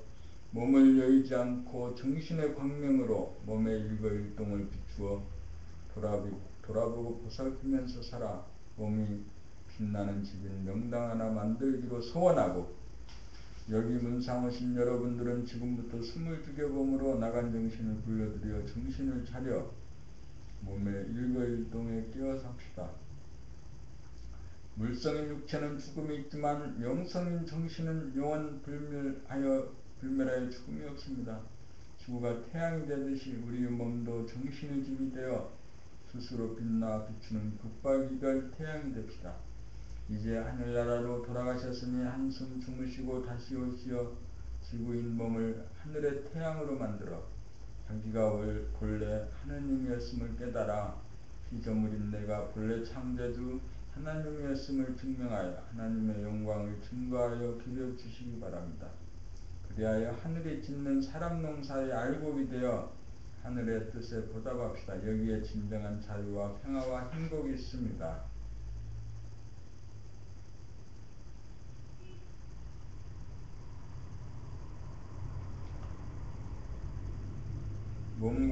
몸을 여의지 않고 정신의 광명으로 몸의 일거일동을 비추어 돌아보고 보살피면서 살아 몸이 빛나는 집인 명당 하나 만들기로 소원하고 여기 문상 오신 여러분들은 지금부터 숨을 죽여봄으로 나간 정신을 불러들여 정신을 차려 몸의 일거일동에 끼어 삽시다. 물성인 육체는 죽음이 있지만 영성인 정신은 영원 불멸하여 죽음이 없습니다. 지구가 태양이 되듯이 우리의 몸도 정신의 집이 되어 스스로 빛나 비추는 북박이별 태양이 됩시다. 이제 하늘나라로 돌아가셨으니 한숨 주무시고 다시 오시어 지구인 몸을 하늘의 태양으로 만들어 자기가 본래 하느님이었음을 깨달아 피조물인 내가 본래 창조주 하나님이었음을 증명하여 하나님의 영광을 증거하여 기려 주시기 바랍니다. 그리하여 하늘이 짓는 사람 농사의 알곡이 되어 하늘의 뜻에 보답합시다. 여기에 진정한 자유와 평화와 행복이 있습니다.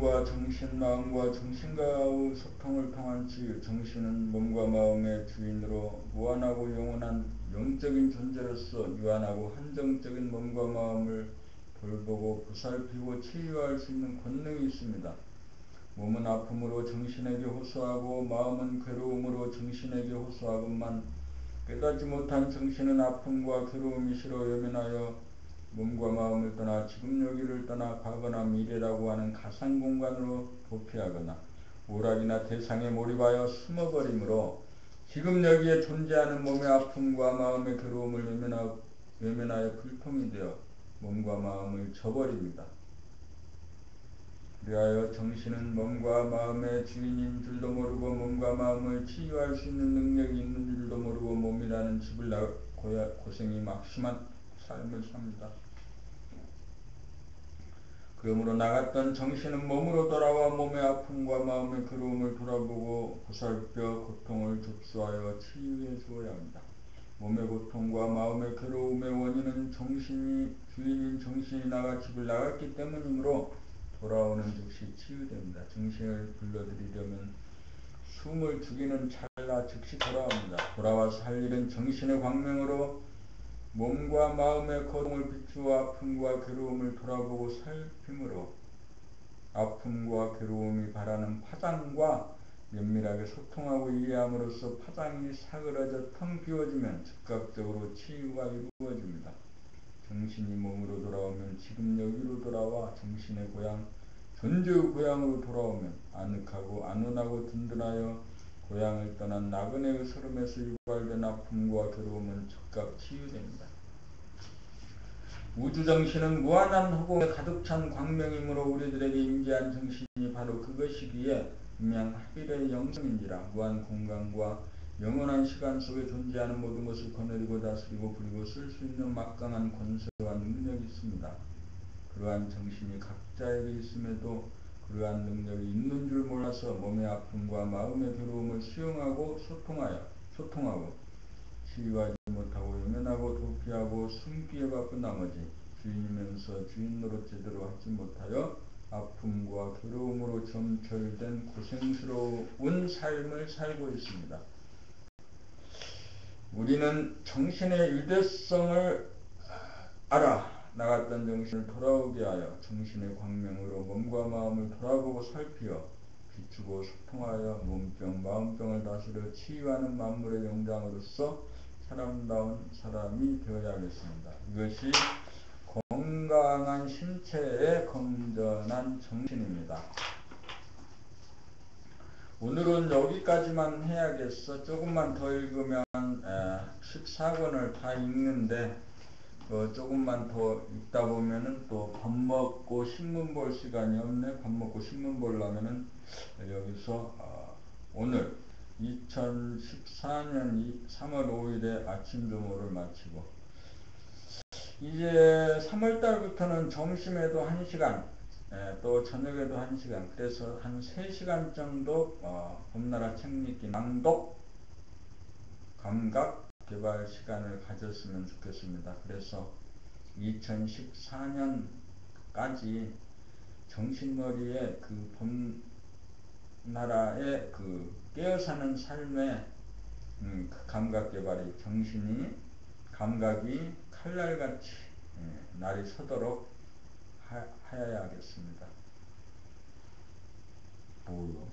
몸과 정신, 마음과 정신과의 소통을 통한 치유. 정신은 몸과 마음의 주인으로 무한하고 영원한 영적인 존재로서 유한하고 한정적인 몸과 마음을 돌보고 보살피고 치유할 수 있는 권능이 있습니다. 몸은 아픔으로 정신에게 호소하고 마음은 괴로움으로 정신에게 호소하건만 깨닫지 못한 정신은 아픔과 괴로움이 싫어 외면하여 몸과 마음을 떠나 지금 여기를 떠나 과거나 미래라고 하는 가상공간으로 도피하거나 오락이나 대상에 몰입하여 숨어버리므로 지금 여기에 존재하는 몸의 아픔과 마음의 괴로움을 외면하여 불통이 되어 몸과 마음을 저버립니다. 그리하여 정신은 몸과 마음의 주인인 줄도 모르고 몸과 마음을 치유할 수 있는 능력이 있는 줄도 모르고 몸이라는 집을 고생이 막심한 삶을 삽니다. 그러므로 나갔던 정신은 몸으로 돌아와 몸의 아픔과 마음의 괴로움을 돌아보고 보살펴 고통을 접수하여 치유해 주어야 합니다. 몸의 고통과 마음의 괴로움의 원인은 주인인 정신이 나가 집을 나갔기 때문이므로 돌아오는 즉시 치유됩니다. 정신을 불러들이려면 숨을 죽이는 찰나 즉시 돌아옵니다. 돌아와서 할 일은 정신의 광명으로 몸과 마음의 고통을 비추어 아픔과 괴로움을 돌아보고 살핌으로 아픔과 괴로움이 바라는 파장과 면밀하게 소통하고 이해함으로써 파장이 사그라져 텅 비워지면 즉각적으로 치유가 이루어집니다. 정신이 몸으로 돌아오면 지금 여기로 돌아와 정신의 고향, 존재의 고향으로 돌아오면 아늑하고 안온하고 든든하여 고향을 떠난 나그네의 서름에서 유발된 아픔과 괴로움은 즉각 치유됩니다. 우주정신은 무한한 허공에 가득 찬 광명이므로 우리들에게 임재한 정신이 바로 그것이기에 음양합일의 영성인지라 무한 공간과 영원한 시간 속에 존재하는 모든 것을 거느리고 다스리고 부리고 쓸 수 있는 막강한 권세와 능력이 있습니다. 그러한 정신이 각자에게 있음에도 그러한 능력이 있는 줄 몰라서 몸의 아픔과 마음의 괴로움을 수용하고 소통하고 치유하지 못하고 외면하고 도피하고 숨기에 바쁜 나머지 주인이면서 주인 노릇 제대로 하지 못하여 아픔과 괴로움으로 점철된 고생스러운 삶을 살고 있습니다. 우리는 정신의 유대성을 알아 나갔던 정신을 돌아오게 하여 정신의 광명으로 몸과 마음을 돌아보고 살피어 비추고 소통하여 몸병 마음병을 다스려 치유하는 만물의 영장으로서 사람다운 사람이 되어야겠습니다. 이것이 건강한 신체의 건전한 정신입니다. 오늘은 여기까지만 해야겠어. 조금만 더 읽으면 14권을 다 읽는데 조금만 더 읽다 보면은 또 밥 먹고 신문 볼 시간이 없네. 밥 먹고 신문 보려면은 여기서 오늘 2014년 3월 5일에 아침 조모를 마치고 이제 3월달부터는 점심에도 1시간 또 저녁에도 1시간 그래서 한 3시간 정도 봄나라 책 읽기 낭독 감각 개발 시간을 가졌으면 좋겠습니다. 그래서 2014년까지 정신머리의 그 봄나라의 그 깨어사는 삶의 그 감각 개발이 정신이 감각이 칼날같이 날이 서도록 하여야겠습니다. 뭐요?